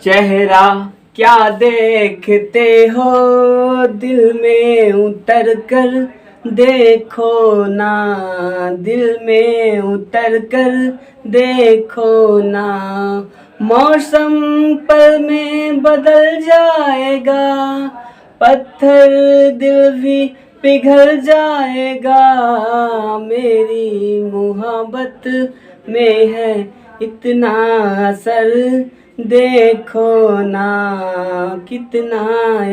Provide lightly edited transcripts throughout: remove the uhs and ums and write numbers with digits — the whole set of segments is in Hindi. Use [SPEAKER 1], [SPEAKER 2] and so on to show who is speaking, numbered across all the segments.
[SPEAKER 1] चेहरा क्या देखते हो, दिल में उतर कर देखो ना, दिल में उतर कर देखो ना। मौसम पल में बदल जाएगा, पत्थर दिल भी पिघल जाएगा। मेरी मोहब्बत में है इतना असर, देखो ना कितना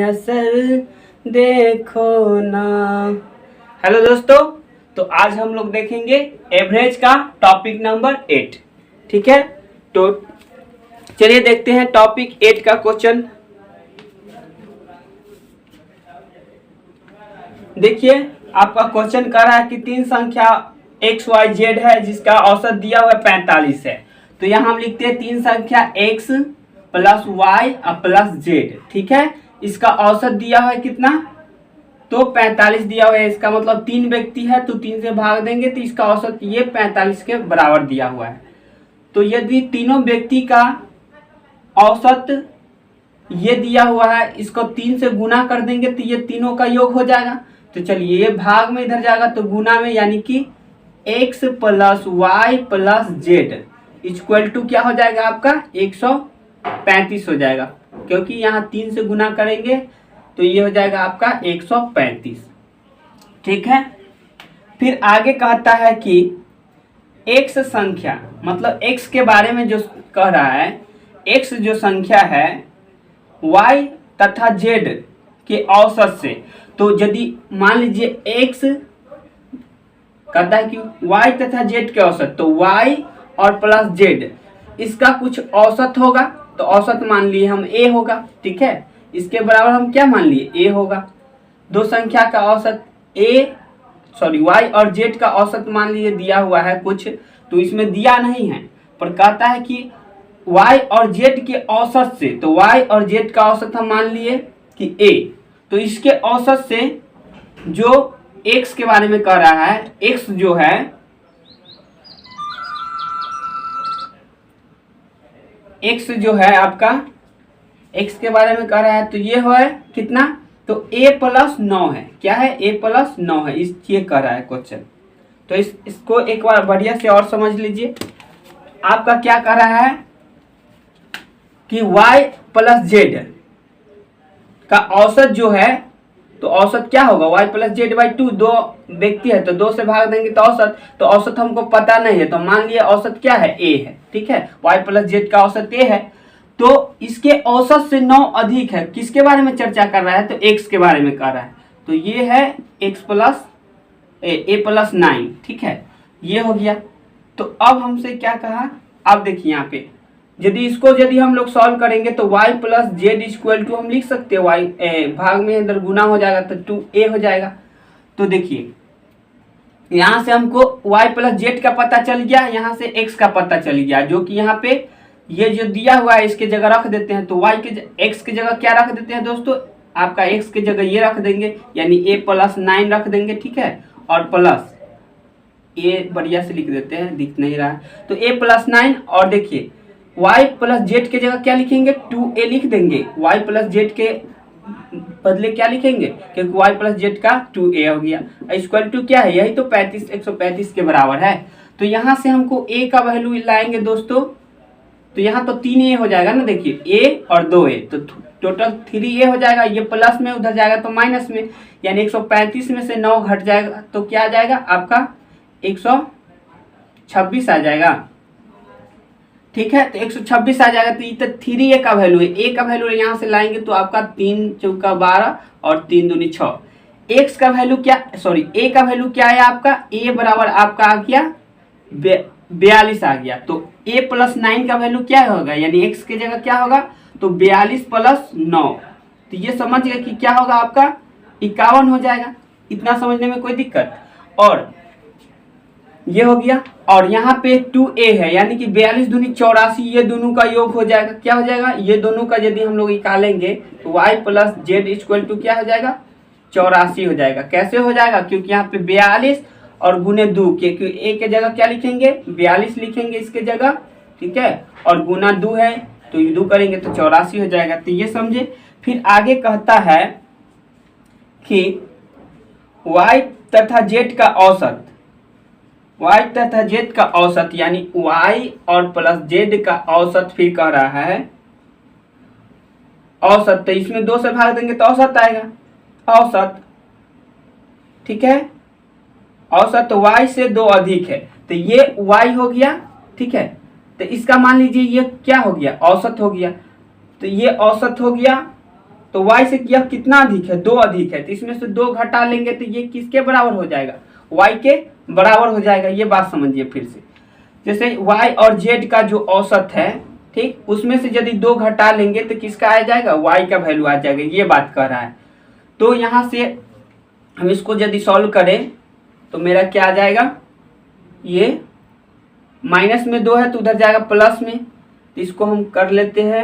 [SPEAKER 1] असर, देखो ना। हेलो दोस्तों, तो आज हम लोग देखेंगे एवरेज का टॉपिक नंबर 8। ठीक है, तो चलिए देखते हैं टॉपिक 8 का क्वेश्चन। देखिए, आपका क्वेश्चन कर रहा है कि तीन संख्या एक्स वाई जेड है जिसका औसत दिया हुआ 45 है। तो यहाँ हम लिखते हैं तीन संख्या x प्लस वाई और प्लस जेड। ठीक है, इसका औसत दिया हुआ है कितना, तो 45 दिया हुआ है। इसका मतलब तीन व्यक्ति है तो 3 से भाग देंगे तो इसका औसत ये 45 के बराबर दिया हुआ है। तो यदि तीनों व्यक्ति का औसत ये दिया हुआ है, इसको 3 से गुना कर देंगे तो ये तीनों का योग हो जाएगा। तो चलिए, ये भाग में इधर जाएगा तो गुना में, यानी कि x plus y plus z equal to क्या हो जाएगा आपका 135 हो जाएगा, क्योंकि यहाँ 3 से गुना करेंगे तो ये हो जाएगा आपका 135। ठीक है, फिर आगे कहता है कि x संख्या, मतलब x के बारे में जो कह रहा है, x जो संख्या है y तथा z के औसत से। तो यदि मान लीजिए x कहता है कि y तथा z के औसत, तो y और प्लस z इसका कुछ औसत होगा, तो औसत मान लिए हम a होगा। ठीक है, इसके बराबर हम क्या मान लिए, a होगा। दो संख्या का औसत y और z का औसत मान लीजिए दिया हुआ है कुछ, तो इसमें दिया नहीं है पर कहता है कि y और z के औसत से, तो y और z का औसत हम मान लिए कि a, तो इसके औसत से जो x के बारे में कह रहा है, x जो है आपका x के बारे में कह रहा है, तो ये है कितना, तो a प्लस 9 है। क्या है, a प्लस 9 है, इस ये कह रहा है क्वेश्चन। तो इसको एक बार बढ़िया से और समझ लीजिए। आपका क्या कह रहा है कि y प्लस जेड का औसत जो है, तो औसत क्या होगा, y प्लस जेड बाई 2, दो व्यक्ति है तो 2 से भाग देंगे तो औसत, तो औसत हमको पता नहीं है तो मान लिया औसत क्या है, a है। ठीक है, y प्लस जेड का औसत a है, तो इसके औसत से 9 अधिक है। किसके बारे में चर्चा कर रहा है, तो x के बारे में कर रहा है। तो ये है x प्लस a प्लस 9। ठीक है, ये हो गया। तो अब हमसे क्या कहा, अब देखिए यहाँ पे यदि हम लोग सॉल्व करेंगे तो y plus z equal to हम लिख सकते हैं y भाग में इधर गुना हो जाएगा तो 2a हो जाएगा। तो देखिए, यहाँ से हमको y प्लस जेड का पता चल गया, यहाँ से x का पता चल गया, जो कि यहाँ पे ये जो दिया हुआ है इसके जगह रख देते हैं। तो y के x की जगह क्या रख देते हैं दोस्तों, आपका x की जगह ये रख देंगे, यानी a प्लस 9 रख देंगे। ठीक है, और प्लस a बढ़िया से लिख देते हैं, दिख नहीं रहा है, तो a प्लस 9। और देखिए y प्लस जेड के जगह क्या लिखेंगे, 2a लिख देंगे। y प्लस जेड के बदले क्या लिखेंगे, क्योंकि y प्लस जेड का 2a हो गया। इक्वल टू क्या है, यही तो 135 के बराबर है। तो यहाँ से हमको a का वैल्यू लाएंगे दोस्तों, तो यहाँ तो 3a हो जाएगा ना। देखिए a और 2a, तो टोटल 3a हो जाएगा। ये प्लस में उधर जाएगा तो माइनस में, यानी 135 में से 9 घट जाएगा तो क्या आ जाएगा आपका 126 आ जाएगा। ठीक है, तो 126 आ जाएगा। तो ये तो 3a का वैल्यू है, a का वैल्यू यहाँ से लाएंगे तो आपका 3 चौका 12 और 3 दूनी 6। x का वैल्यू क्या, a का वैल्यू क्या है आपका, a बराबर आपका आ गया 42 आ गया। तो a प्लस 9 का वैल्यू क्या होगा, यानी x की जगह क्या होगा, तो 42 प्लस 9, तो ये समझ गए कि क्या होगा आपका 51 हो जाएगा। इतना समझने में कोई दिक्कत, और ये हो गया। और यहाँ पे 2a है, यानी कि 42 दूनी 84, ये दोनों का योग हो जाएगा। क्या हो जाएगा, ये दोनों का यदि हम लोग निकालेंगे तो y plus z equal to क्या हो जाएगा, 84 हो जाएगा। कैसे हो जाएगा, क्योंकि यहाँ पे 42 और गुने 2, क्योंकि a के जगह क्या लिखेंगे, 42 लिखेंगे इसके जगह। ठीक है, और गुना 2 है तो ये 2 करेंगे तो 84 हो जाएगा। तो ये समझे। फिर आगे कहता है कि y तथा z का औसत, y तथा z का औसत यानी y और प्लस z का औसत फिर कह रहा है औसत। तो इसमें 2 से भाग देंगे तो औसत आएगा, औसत, ठीक है। औसत y से 2 अधिक है तो ये y हो गया, ठीक है। तो इसका मान लीजिए ये क्या हो गया, औसत हो गया। तो ये औसत हो गया तो y से यह कितना अधिक है, 2 अधिक है। तो इसमें से 2 घटा लेंगे तो ये किसके बराबर हो जाएगा, y के बराबर हो जाएगा। ये बात समझिए फिर से। जैसे y और z का जो औसत है, ठीक, उसमें से यदि 2 घटा लेंगे तो किसका आ जाएगा, y का वैल्यू आ जाएगा। ये बात कह रहा है। तो यहाँ से हम इसको यदि सॉल्व करें तो मेरा क्या आ जाएगा, ये माइनस में 2 है तो उधर जाएगा प्लस में। तो इसको हम कर लेते हैं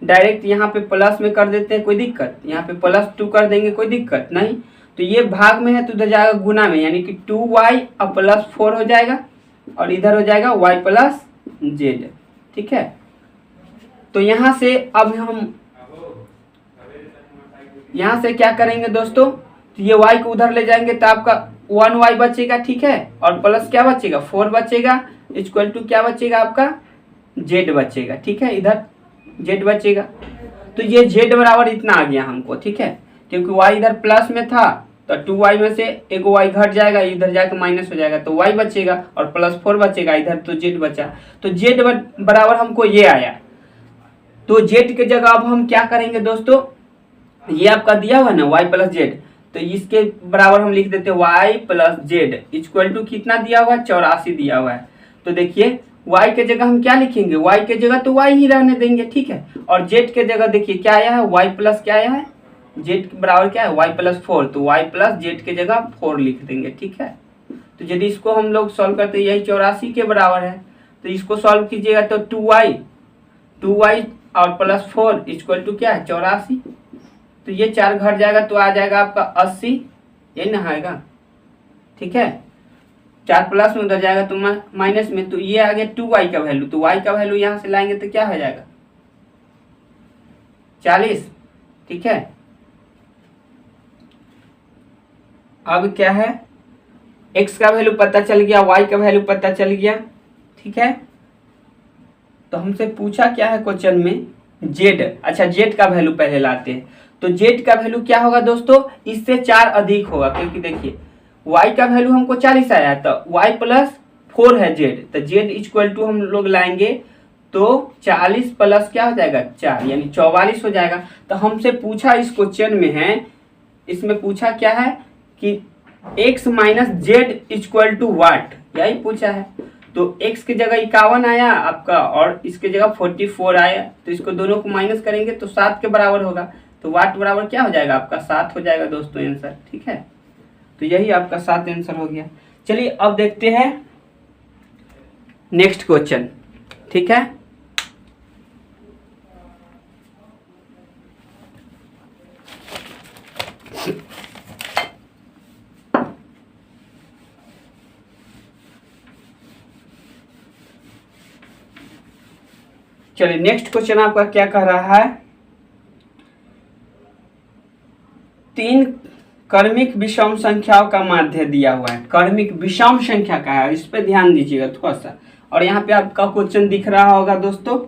[SPEAKER 1] डायरेक्ट, यहाँ पे प्लस में कर देते हैं, कोई दिक्कत। यहाँ पे +2 कर देंगे, कोई दिक्कत नहीं। तो ये भाग में है तो उधर जाएगा गुना में, यानी कि 2y और +4 हो जाएगा और इधर हो जाएगा y + z, ठीक है। तो यहाँ से अब हम यहाँ से क्या करेंगे दोस्तों, तो ये y को उधर ले जाएंगे तो आपका 1y बचेगा, ठीक है। और प्लस क्या बचेगा, 4 बचेगा, इक्वल टू क्या बचेगा आपका, z बचेगा, ठीक है। इधर z बचेगा तो ये z बराबर इतना आ गया हमको, ठीक है। क्योंकि y इधर प्लस में था तो 2y में से एक y घट जाएगा, इधर जाकर माइनस हो जाएगा तो y बचेगा और +4 बचेगा, इधर तो z बचा। तो z बराबर हमको ये आया। तो z के जगह अब हम क्या करेंगे दोस्तों, ये आपका दिया हुआ है ना y + z, तो इसके बराबर हम लिख देते हैं y + z इक्वल टू कितना दिया हुआ है, 84 दिया हुआ है। तो देखिए y के जगह हम क्या लिखेंगे, y के जगह तो y ही रहने देंगे, ठीक है। और z के जगह देखिए क्या आया है, y प्लस क्या आया है, z के बराबर क्या है, y + 4, तो y + z के जगह 4 लिख देंगे, ठीक है। तो यदि इसको हम लोग सॉल्व करते हैं, यही 84 के बराबर है। तो इसको सॉल्व कीजिएगा तो 2y और +4 इक्वल टू क्या है, 84। तो ये 4 घट जाएगा तो आ जाएगा आपका 80, ये ना आएगा, ठीक है। 4 प्लस में उधर जाएगा तो माइनस में, तो ये आ गया 2y का वैल्यू। तो y का वैल्यू यहाँ से लाएंगे तो क्या हो जाएगा, 40, ठीक है। अब क्या है, x का वैल्यू पता चल गया, y का वैल्यू पता चल गया, ठीक है। तो हमसे पूछा क्या है क्वेश्चन में, z। अच्छा z का वैल्यू पहले लाते हैं। तो z का वैल्यू क्या होगा दोस्तों, इससे 4 अधिक होगा, क्योंकि देखिए y का वैल्यू हमको 40 आया तो y + 4 है z, तो z इक्वल टू हम लोग लाएंगे तो 40 प्लस क्या हो जाएगा 4, यानी 44 हो जाएगा। तो हमसे पूछा इस क्वेश्चन में है, इसमें पूछा क्या है कि x - z इक्वल टू वाट, यही पूछा है। तो x की जगह 51 आया आपका और इसके जगह 44 आया, तो इसको दोनों को माइनस करेंगे तो 7 के बराबर होगा। तो वाट बराबर क्या हो जाएगा आपका 7 हो जाएगा दोस्तों आंसर, ठीक है। तो यही आपका 7 आंसर हो गया। चलिए अब देखते हैं नेक्स्ट क्वेश्चन, ठीक है। चलिए नेक्स्ट क्वेश्चन आपका क्या कह रहा है, 3 क्रमिक विषम संख्याओं का माध्य दिया हुआ है। क्रमिक विषम संख्या का है, इस पे ध्यान दीजिएगा थोड़ा सा। और यहाँ पे आपका क्वेश्चन दिख रहा होगा दोस्तों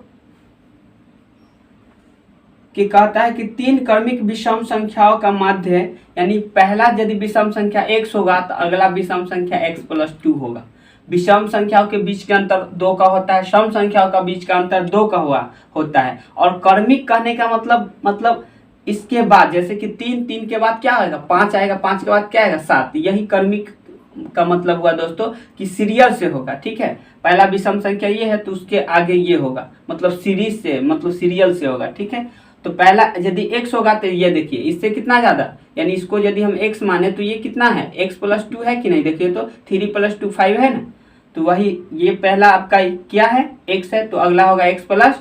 [SPEAKER 1] कि कहता है कि 3 क्रमिक विषम संख्याओं का माध्य, यानी पहला यदि विषम संख्या x होगा तो अगला विषम संख्या x + 2 होगा। विषम संख्याओं के बीच का अंतर 2 का होता है, सम संख्याओं का बीच का अंतर 2 का होता है। और क्रमिक कहने का मतलब इसके बाद जैसे कि 3 के बाद क्या आएगा 5 आएगा, 5 के बाद क्या आएगा 7, यही क्रमिक का मतलब हुआ दोस्तों कि सीरियल से होगा, ठीक है। पहला विषम संख्या ये है तो उसके आगे ये होगा, मतलब सीरीज से, मतलब सीरियल से होगा, ठीक है। तो पहला यदि x होगा तो ये देखिए इससे कितना ज्यादा, यानी इसको यदि हम x माने तो ये कितना है x + 2 है कि नहीं, देखिए तो 3 + 2 5 है ना। तो वही ये पहला आपका क्या है x है, तो अगला होगा x +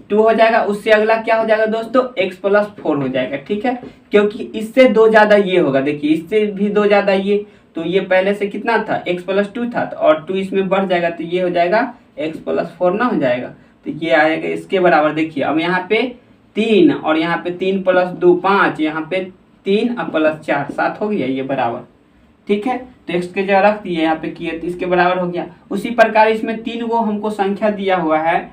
[SPEAKER 1] 2 हो जाएगा। उससे अगला क्या हो जाएगा दोस्तों x + 4 हो जाएगा, ठीक है। क्योंकि इससे 2 ज्यादा ये होगा, देखिए इससे भी 2 ज्यादा ये, तो ये पहले से कितना था x + 2 था और 2 इसमें बढ़ जाएगा तो ये हो जाएगा x + 4 ना हो जाएगा। तो तो ये आएगा इसके बराबर। देखिए अब यहाँ पे 3 और यहाँ पे 3 + 2 5, यहाँ पे 3 और +4 7 हो गया ये बराबर। ठीक है, तो x के जगह रख दिए, यहाँ पे किए तो इसके बराबर हो गया। उसी प्रकार इसमें 3 गो हमको संख्या दिया हुआ है।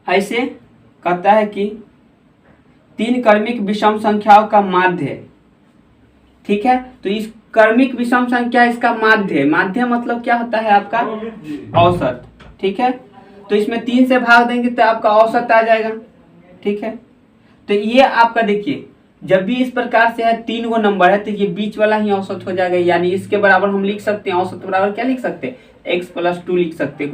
[SPEAKER 1] ऐसे कहता है कि 3 क्रमिक विषम संख्याओं का माध्य। ठीक है, तो इस क्रमिक विषम संख्या इसका माध्य। माध्य मतलब क्या होता है आपका औसत। ठीक है, तो इसमें 3 से भाग देंगे तो आपका औसत आ जाएगा। ठीक है, तो ये आपका देखिए जब भी इस प्रकार से है 3 गो नंबर है तो ये बीच वाला ही औसत हो जाएगा, यानी इसके बराबर हम लिख सकते हैं। औसत बराबर क्या लिख सकते हैं, x + 2 लिख सकते हैं।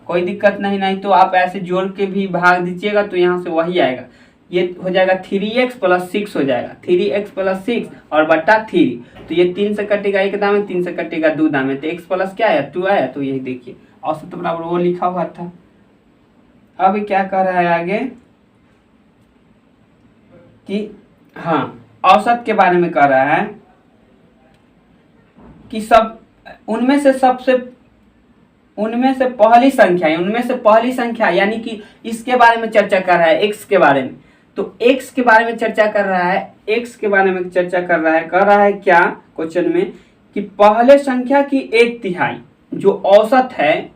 [SPEAKER 1] कोई दिक्कत नहीं तो आप ऐसे जोड़ के भी भाग दीजिएगा तो यहाँ से वही आएगा। ये हो जाएगा 3x + 6 हो जाएगा, 3x + 6 और बटा 3। तो ये 3 से कटेगा 1 दाम, 3 से कटेगा 2 दाम, तो x प्लस क्या आया 2 आया। तो यही देखिए औसत बराबर वो लिखा हुआ था। अब क्या कर रहा है आगे कि हाँ औसत के बारे में कह रहा है कि उनमें से पहली संख्या यानी कि इसके बारे में चर्चा कर रहा है, x के बारे में। तो x के बारे में चर्चा कर रहा है, कह रहा है क्या क्वेश्चन में कि पहले संख्या की 1/3 जो औसत है,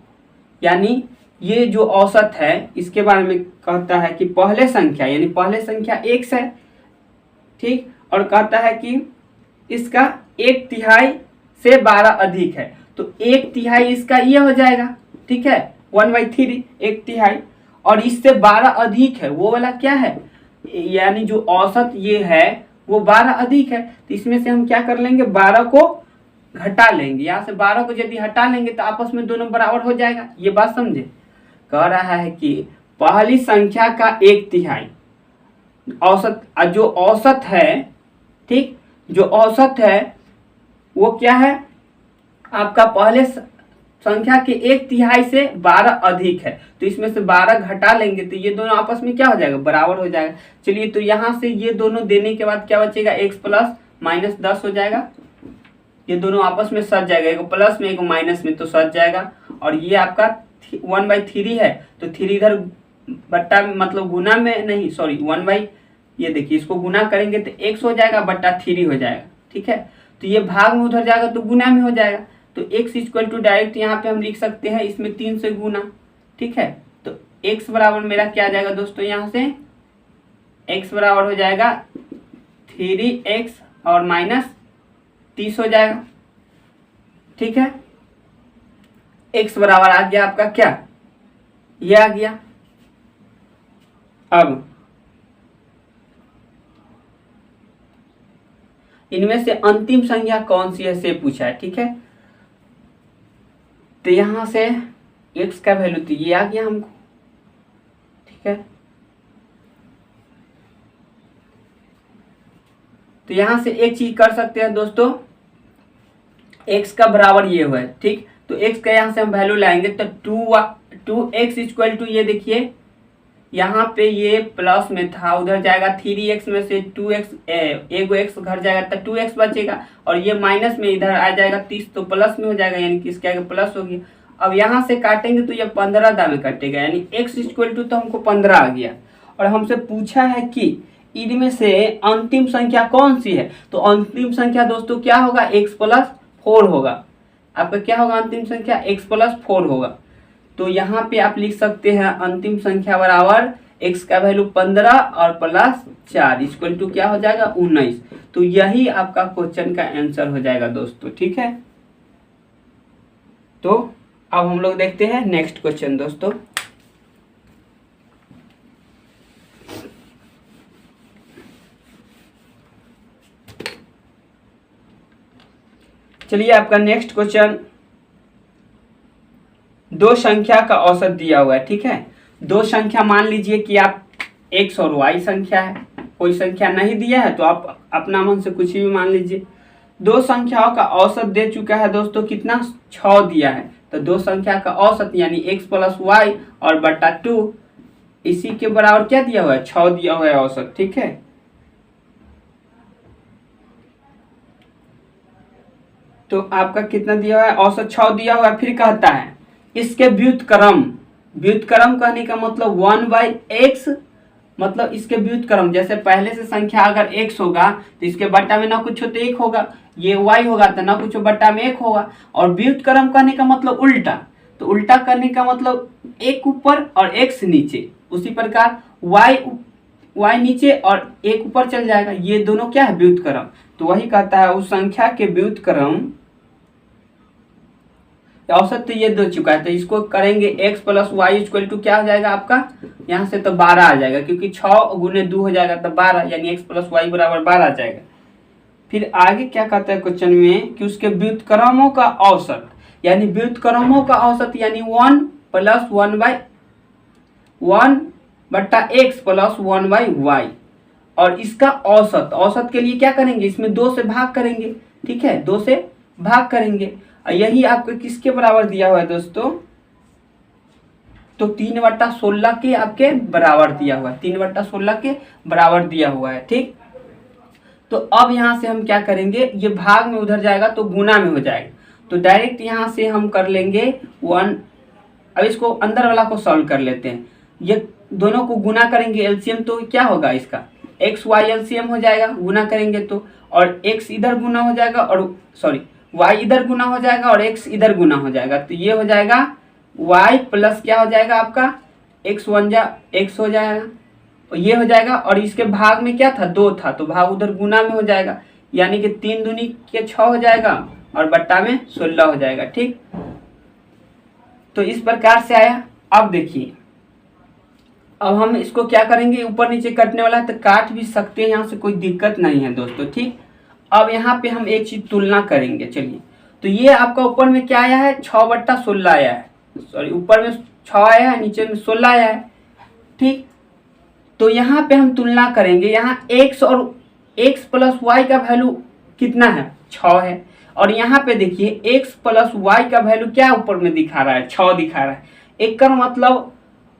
[SPEAKER 1] यानी ये जो औसत है इसके बारे में कहता है कि पहले संख्या यानी पहले संख्या x है। ठीक, और कहता है कि इसका 1/3 से 12 अधिक है, तो 1/3 इसका ये हो जाएगा। ठीक है, 1/3 1/3, और इससे 12 अधिक है वो वाला क्या है, यानी जो औसत ये है वो 12 अधिक है। तो इसमें से हम क्या कर लेंगे, 12 को घटा लेंगे। यहाँ से 12 को यदि हटा लेंगे तो आपस में दोनों बराबर हो जाएगा। ये बात समझे, कह रहा है कि पहली संख्या का 1/3 औसत, जो औसत है, ठीक, जो औसत है वो क्या है आपका पहले संख्या के 1/3 से 12 अधिक है। तो इसमें से 12 घटा लेंगे तो ये दोनों आपस में क्या हो जाएगा, बराबर हो जाएगा। चलिए, तो यहाँ से ये दोनों देने के बाद क्या बचेगा, x + -10 हो जाएगा। ये दोनों आपस में सट जाएगा, एक प्लस में एक माइनस में, तो सट जाएगा। और ये आपका 1/3 है तो 3 इधर बट्टा मतलब गुना में नहीं, सॉरी 1/, ये देखिए इसको गुना करेंगे तो x हो जाएगा बट्टा 3 हो जाएगा। ठीक है, तो ये भाग में उधर जाएगा तो गुना में हो जाएगा। तो x = डायरेक्ट यहाँ पे हम लिख सकते हैं इसमें 3 से गुना। ठीक है, तो x बराबर मेरा क्या आ जाएगा दोस्तों, यहाँ से x बराबर हो जाएगा 3x और -30 हो जाएगा। ठीक है, x बराबर आ गया आपका क्या, ये आ गया। अब इनमें से अंतिम संख्या कौन सी है से पूछा है। ठीक है, तो यहां से x का वैल्यू तो ये आ गया हमको। ठीक है, तो यहां से एक चीज कर सकते हैं दोस्तों, x का बराबर ये हुआ है। ठीक, तो x का यहां से हम वैल्यू लाएंगे तो 2x = ये देखिए यहाँ पे ये प्लस में था, उधर जाएगा 3x में से 2x, एक x घर जाएगा तो 2x बचेगा, और ये माइनस में इधर आ जाएगा 30 तो प्लस में हो जाएगा, यानी कि इसके आगे प्लस होगी। अब यहाँ से काटेंगे तो ये 15 दाम में कटेगा, यानी x = तो हमको 15 आ गया। और हमसे पूछा है कि इनमें से अंतिम संख्या कौन सी है, तो अंतिम संख्या दोस्तों क्या होगा, x + 4 होगा। आपका क्या होगा अंतिम संख्या, x + 4 होगा। तो यहाँ पे आप लिख सकते हैं अंतिम संख्या बराबर x का वैल्यू 15 और +4 = क्या हो जाएगा 19। तो यही आपका क्वेश्चन का आंसर हो जाएगा दोस्तों। ठीक है, तो अब हम लोग देखते हैं नेक्स्ट क्वेश्चन दोस्तों। चलिए, आपका नेक्स्ट क्वेश्चन, दो संख्या का औसत दिया हुआ है। ठीक है, दो संख्या मान लीजिए कि आप x और y संख्या है, कोई संख्या नहीं दिया है तो आप अपना मन से कुछ भी मान लीजिए। दो संख्याओं का औसत दे चुका है दोस्तों, कितना 6 दिया है। तो दो संख्या का औसत यानी x + y और बटा 2 इसी के बराबर क्या दिया हुआ है, 6 दिया हुआ है औसत। ठीक है, तो आपका कितना दिया हुआ है, औसत 6 दिया हुआ है। फिर कहता है इसके व्युत्क्रम व्युत्क्रम कहने का मतलब 1/x, मतलब इसके व्युत्क्रम, जैसे पहले से संख्या अगर x होगा तो इसके बट्टा में ना कुछ हो तो 1 होगा, ये y होगा तो ना कुछ बट्टा में 1 होगा। और व्युत्क्रम कहने का मतलब उल्टा, तो उल्टा करने का मतलब 1 ऊपर और x नीचे, उसी प्रकार y नीचे और 1 ऊपर चल जाएगा, ये दोनों क्या है व्युत्क्रम। तो वही कहता है उस संख्या के व्युत्क्रम, औसत तो ये दे चुका है, तो इसको करेंगे x plus y equal to क्या हो जाएगा आपका, यहाँ से तो 12 आ जाएगा, क्योंकि 6 गुने 2 हो जाएगा तो 12, यानी x प्लस वाई बराबर 12 आ जाएगा। फिर आगे क्या कहता है क्वेश्चन में कि उसके व्युत्क्रमों का औसत, यानी व्युत्क्रमों का औसत यानी 1 प्लस 1/x प्लस 1/y, और इसका औसत, औसत के लिए क्या करेंगे, इसमें 2 से भाग करेंगे, ठीक है, 2 से भाग करेंगे। यही आपको किसके बराबर दिया हुआ है दोस्तों, तो 3/16 के आपके बराबर दिया हुआ है, 3/16 के बराबर दिया हुआ है, ठीक। तो अब यहाँ से हम क्या करेंगे, ये भाग में उधर जाएगा तो गुना में हो जाएगा, तो डायरेक्ट यहाँ से हम कर लेंगे 1। अब इसको अंदर वाला को सॉल्व कर लेते हैं, ये दोनों को गुना करेंगे एलसीएम, तो क्या होगा इसका एक्स वाई एलसीएम हो जाएगा गुना करेंगे तो, और एक्स इधर गुना हो जाएगा और सॉरी वाई इधर गुना हो जाएगा और एक्स इधर गुना हो जाएगा, तो ये हो जाएगा वाई प्लस क्या हो जाएगा आपका एक्स 1 जा एक्स हो जाएगा, और ये हो जाएगा, और इसके भाग में क्या था 2 था, तो भाग उधर गुना में हो जाएगा, यानी कि 3 दूनी के 6 हो जाएगा और बट्टा में 16 हो जाएगा, ठीक। तो इस प्रकार से आया। अब देखिए, अब हम इसको क्या करेंगे, ऊपर नीचे कटने वाला है तो काट भी सकते हैं, यहाँ से कोई दिक्कत नहीं है दोस्तों, ठीक। अब यहाँ पे हम एक चीज तुलना करेंगे, चलिए। तो ये आपका ऊपर में क्या आया है 6/16 आया है, सॉरी ऊपर में 6 आया है, नीचे में 16 आया है, ठीक। तो यहाँ पे हम तुलना करेंगे, यहाँ x और x प्लस वाई का वैल्यू कितना है 6 है, और यहाँ पे देखिए x प्लस वाई का वैल्यू क्या ऊपर में दिखा रहा है 6 दिखा रहा है, एक का मतलब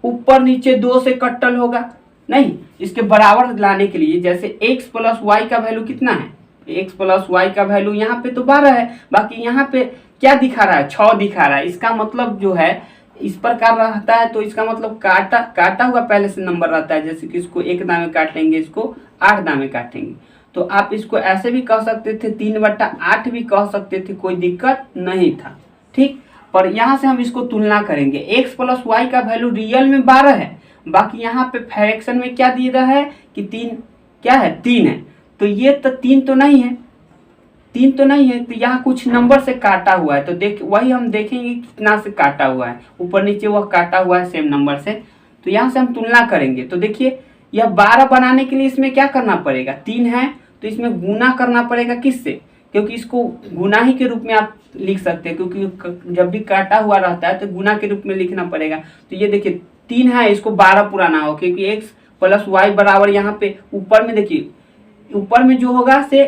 [SPEAKER 1] ऊपर नीचे 2 से कट्टल होगा नहीं, इसके बराबर लाने के लिए जैसे x प्लस वाई का वैल्यू कितना है, x प्लस वाई का वैल्यू यहाँ पे तो 12 है, बाकी यहाँ पे क्या दिखा रहा है 6 दिखा रहा है, इसका मतलब जो है इस प्रकार रहता है, तो इसका मतलब काटा हुआ पहले से नंबर रहता है, जैसे कि इसको 1 दामे काटेंगे, इसको 8 दामे काटेंगे, तो आप इसको ऐसे भी कह सकते थे 3/8 भी कह सकते थे, कोई दिक्कत नहीं था, ठीक। पर यहाँ से हम इसको तुलना करेंगे, x प्लस वाई का वैल्यू रियल में 12 है, बाकी यहाँ पे फ्रैक्शन में क्या दिया रहा है कि 3 क्या है 3 है, तो ये तो 3 तो नहीं है, 3 तो नहीं है, तो यहाँ कुछ नंबर से काटा हुआ है, तो देख वही हम देखेंगे कितना से काटा हुआ है, ऊपर नीचे वह काटा हुआ है सेम नंबर से, तो यहाँ से हम तुलना करेंगे। तो देखिए यह 12 बनाने के लिए इसमें क्या करना पड़ेगा, 3 है तो इसमें गुना करना पड़ेगा किससे, क्योंकि इसको गुना ही के रूप में आप लिख सकते हैं, क्योंकि जब भी काटा हुआ रहता है तो गुना के रूप में लिखना पड़ेगा। तो ये देखिए 3 है, इसको 12 पुराना हो, क्योंकि एक्स प्लस वाई बराबर यहाँ पे ऊपर में देखिए, ऊपर में जो होगा से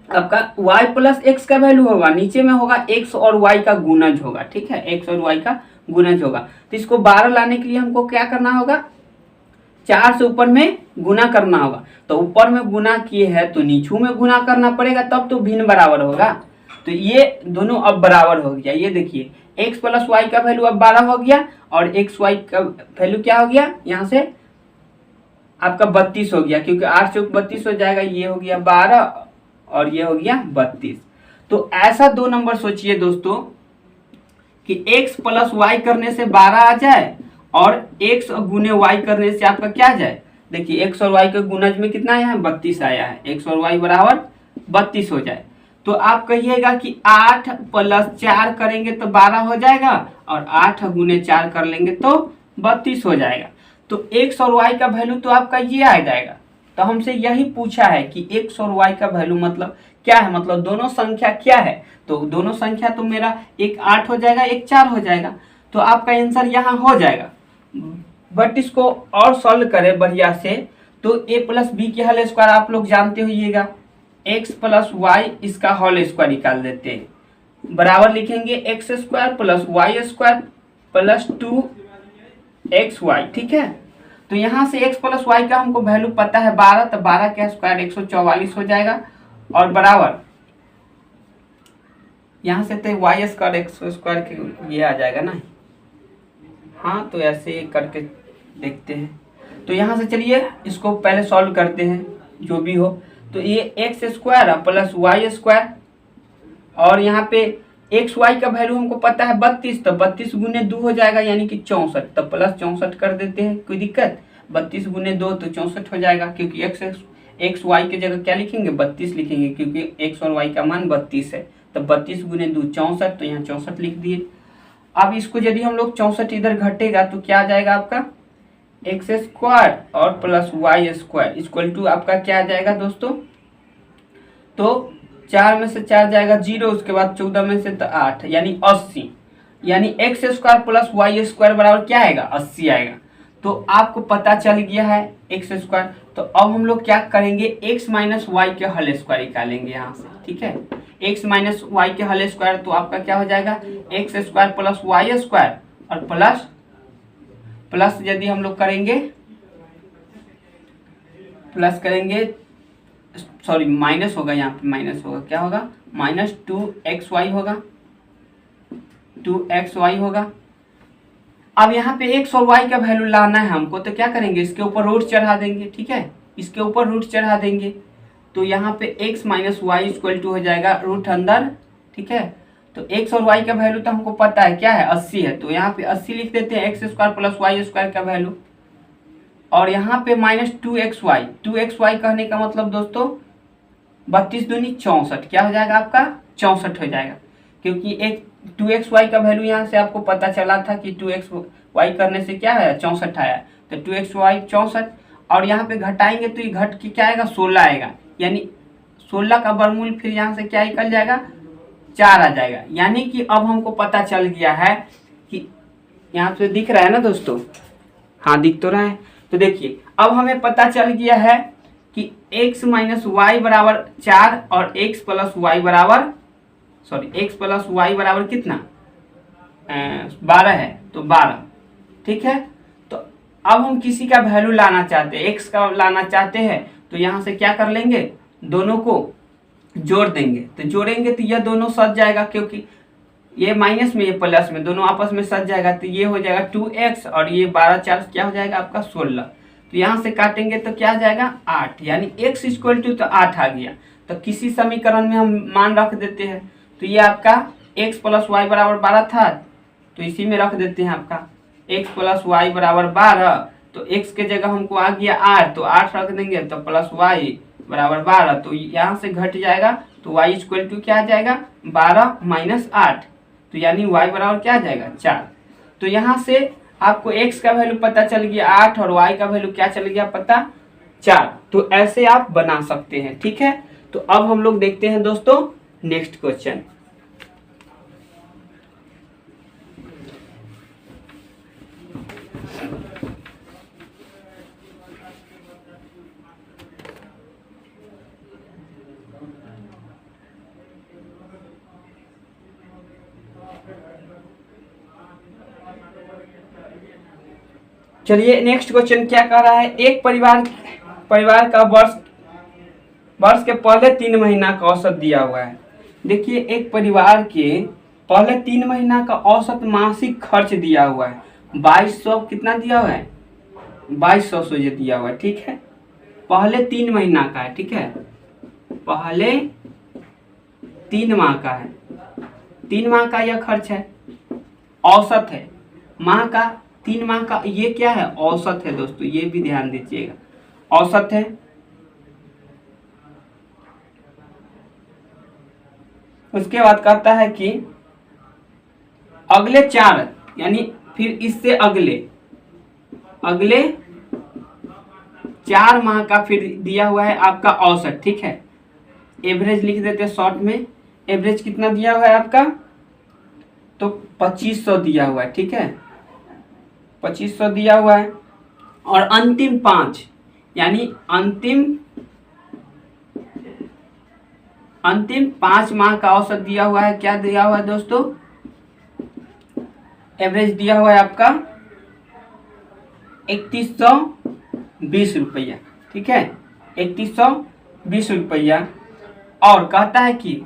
[SPEAKER 1] आपका y प्लस एक्स का वैल्यू होगा, नीचे में होगा x और y का गुणज होगा, ठीक है, x और y का गुणज होगा। तो इसको 12 लाने के लिए हमको क्या करना होगा, 4 से ऊपर में गुना करना होगा, तो ऊपर में गुना किए हैं तो नीचू में गुना करना पड़ेगा, तब तो भिन्न बराबर होगा। तो ये दोनों अब बराबर हो गया, ये देखिए x प्लस वाई का वैल्यू अब 12 हो गया और एक्स वाई का वैल्यू क्या हो गया, यहाँ से आपका 32 हो गया, क्योंकि 8 से 32 हो जाएगा, ये हो गया 12 और ये हो गया 32। तो ऐसा 2 नंबर सोचिए दोस्तों कि x प्लस वाई करने से 12 आ जाए और x गुने y करने से आपका क्या जाए, देखिए x और y के गुणज में कितना आया है 32 आया है, x और y बराबर 32 हो जाए। तो आप कहिएगा कि 8 प्लस 4 करेंगे तो 12 हो जाएगा और 8 गुने 4 कर लेंगे तो 32 हो जाएगा। तो x और y का वैल्यू तो आपका ये आ जाएगा। तो हमसे यही पूछा है कि x और y का वैल्यू मतलब क्या है, मतलब दोनों संख्या क्या है, तो दोनों संख्या तो मेरा एक 8 हो जाएगा एक 4 हो जाएगा, तो आपका आंसर यहाँ हो जाएगा। बट इसको और सॉल्व करें बढ़िया से, तो a प्लस बी की होल स्क्वायर आप लोग जानते होइएगा, x प्लस वाई इसका होल स्क्वायर निकाल देते हैं, बराबर लिखेंगे x square plus y square plus 2xy, ठीक है। तो यहाँ से x प्लस वाई का हमको वैल्यू पता है 12, तो 12 का स्क्वायर 144 हो जाएगा और बराबर यहाँ से तो वाई स्क्वायर एक्स स्क्वायर के ये आ जाएगा ना, हाँ, तो ऐसे करके देखते हैं। तो यहाँ से चलिए इसको पहले सॉल्व करते हैं, जो भी हो। तो ये x square plus y square, और यहाँ पे एक्स वाई का वैल्यू हमको पता है 32, तो 32 गुने 2 हो जाएगा यानी कि 64, तो प्लस 64 कर देते हैं, कोई दिक्कत। 32 गुने 2 तो 64 हो जाएगा, क्योंकि एक्स वाई की जगह क्या लिखेंगे, 32 लिखेंगे, क्योंकि एक्स और वाई का मान 32 है। तो 32 गुने 2 64, तो यहाँ 64 लिख दिए। अब इसको यदि हम लोग 64 इधर घटेगा तो क्या आ जाएगा आपका, एक्स स्क्वायर और plus y square equal to आपका क्या आ जाएगा दोस्तों, तो 4 में से 4 जाएगा 0, उसके बाद 14 में से 8 यानी 80, यानी x square plus y square बराबर क्या आएगा, 80 आएगा। तो आपको पता चल गया है एक्स स्क्वायर। तो अब हम लोग क्या करेंगे, एक्स माइनस वाई के होल स्क्वायर निकालेंगे यहाँ से, ठीक है। एक्स माइनस वाई के होल स्क्वायर, तो आपका क्या हो जाएगा, x square plus y square और प्लस यदि हम लोग करेंगे, प्लस करेंगे, सॉरी माइनस होगा, यहाँ पे माइनस होगा, क्या होगा, माइनस 2xy होगा, 2xy होगा। अब यहाँ पे एक्स और वाई का वैल्यू लाना है हमको, तो क्या करेंगे, इसके ऊपर रूट चढ़ा देंगे, ठीक है, इसके ऊपर रूट चढ़ा देंगे। तो यहाँ पे x minus y equal to हो जाएगा रूट अंदर, ठीक है। तो x और y का वैल्यू तो हमको पता है क्या है, 80 है, तो यहाँ पे 80 लिख देते हैं, x square plus y square का वैल्यू। और यहाँ पे माइनस 2xy कहने का मतलब दोस्तों 32 दूनी 64, क्या हो जाएगा आपका, 64 हो जाएगा, क्योंकि एक 2xy का वैल्यू यहाँ से आपको पता चला था कि 2xy करने से क्या है, 64 आया। तो 2xy 64, और यहाँ पे घटाएंगे तो ये घट के क्या आएगा, 16 आएगा, यानी 16 का वर्गमूल फिर यहाँ से क्या निकल जाएगा, 4 आ जाएगा। यानी कि अब हमको पता चल गया है कि यहाँ पे दिख रहा है ना दोस्तों, हाँ दिख तो रहा है। तो देखिए अब हमें पता चल गया है कि x माइनस वाई बराबर 4 और x प्लस वाई बराबर, सॉरी x प्लस वाई बराबर कितना, 12 है, तो 12, ठीक है। तो अब हम किसी का वैल्यू लाना चाहते हैं, x का लाना चाहते हैं, तो यहाँ से क्या कर लेंगे, दोनों को जोड़ देंगे। तो जोड़ेंगे तो यह दोनों सज जाएगा, क्योंकि ये माइनस में ये प्लस में दोनों आपस में सज जाएगा, तो ये हो जाएगा 2x और ये 12 4 क्या हो जाएगा आपका 16। तो यहाँ से काटेंगे तो क्या आ जाएगा 8, यानी x इक्वल टू तो 8 आ गया। तो किसी समीकरण में हम मान रख देते हैं, तो ये आपका x प्लस वाई बराबर 12 था, तो इसी में रख देते हैं आपका x प्लस वाई बराबर 12, तो x के जगह हमको आ गया 8, तो 8 रख देंगे, तो प्लस वाई बराबर 12, तो यहाँ से घट जाएगा, तो y इक्वल टू क्या आ जाएगा 12 माइनस 8, तो यानी y बराबर क्या आ जाएगा 4। तो यहाँ से आपको x का वैल्यू पता चल गया 8 और y का वैल्यू क्या चल गया पता 4। तो ऐसे आप बना सकते हैं, ठीक है। तो अब हम लोग देखते हैं दोस्तों नेक्स्ट क्वेश्चन। चलिए नेक्स्ट क्वेश्चन क्या कह रहा है, एक परिवार का वर्ष के पहले 3 महीना का औसत दिया हुआ है। देखिए एक परिवार के पहले 3 महीना का औसत मासिक खर्च दिया हुआ है 2200, कितना दिया हुआ है 2200 ये दिया हुआ है, ठीक है। पहले 3 महीना का है, ठीक है, पहले 3 माह का है, 3 माह का यह खर्च है, औसत है, माह का 3 माह का ये क्या है औसत है दोस्तों, ये भी ध्यान दीजिएगा, औसत है। उसके बाद कहता है कि अगले 4 यानी फिर इससे अगले 4 माह का फिर दिया हुआ है आपका औसत, ठीक है। एवरेज लिख देते हैं शॉर्ट में, एवरेज कितना दिया हुआ है आपका, तो 2500 दिया हुआ है, ठीक है, 2500 दिया हुआ है। और अंतिम 5 यानी अंतिम 5 माह का औसत दिया हुआ है, क्या दिया हुआ है दोस्तों, एवरेज दिया हुआ है आपका 3120 रुपया, ठीक है, 3120 रुपया। और कहता है कि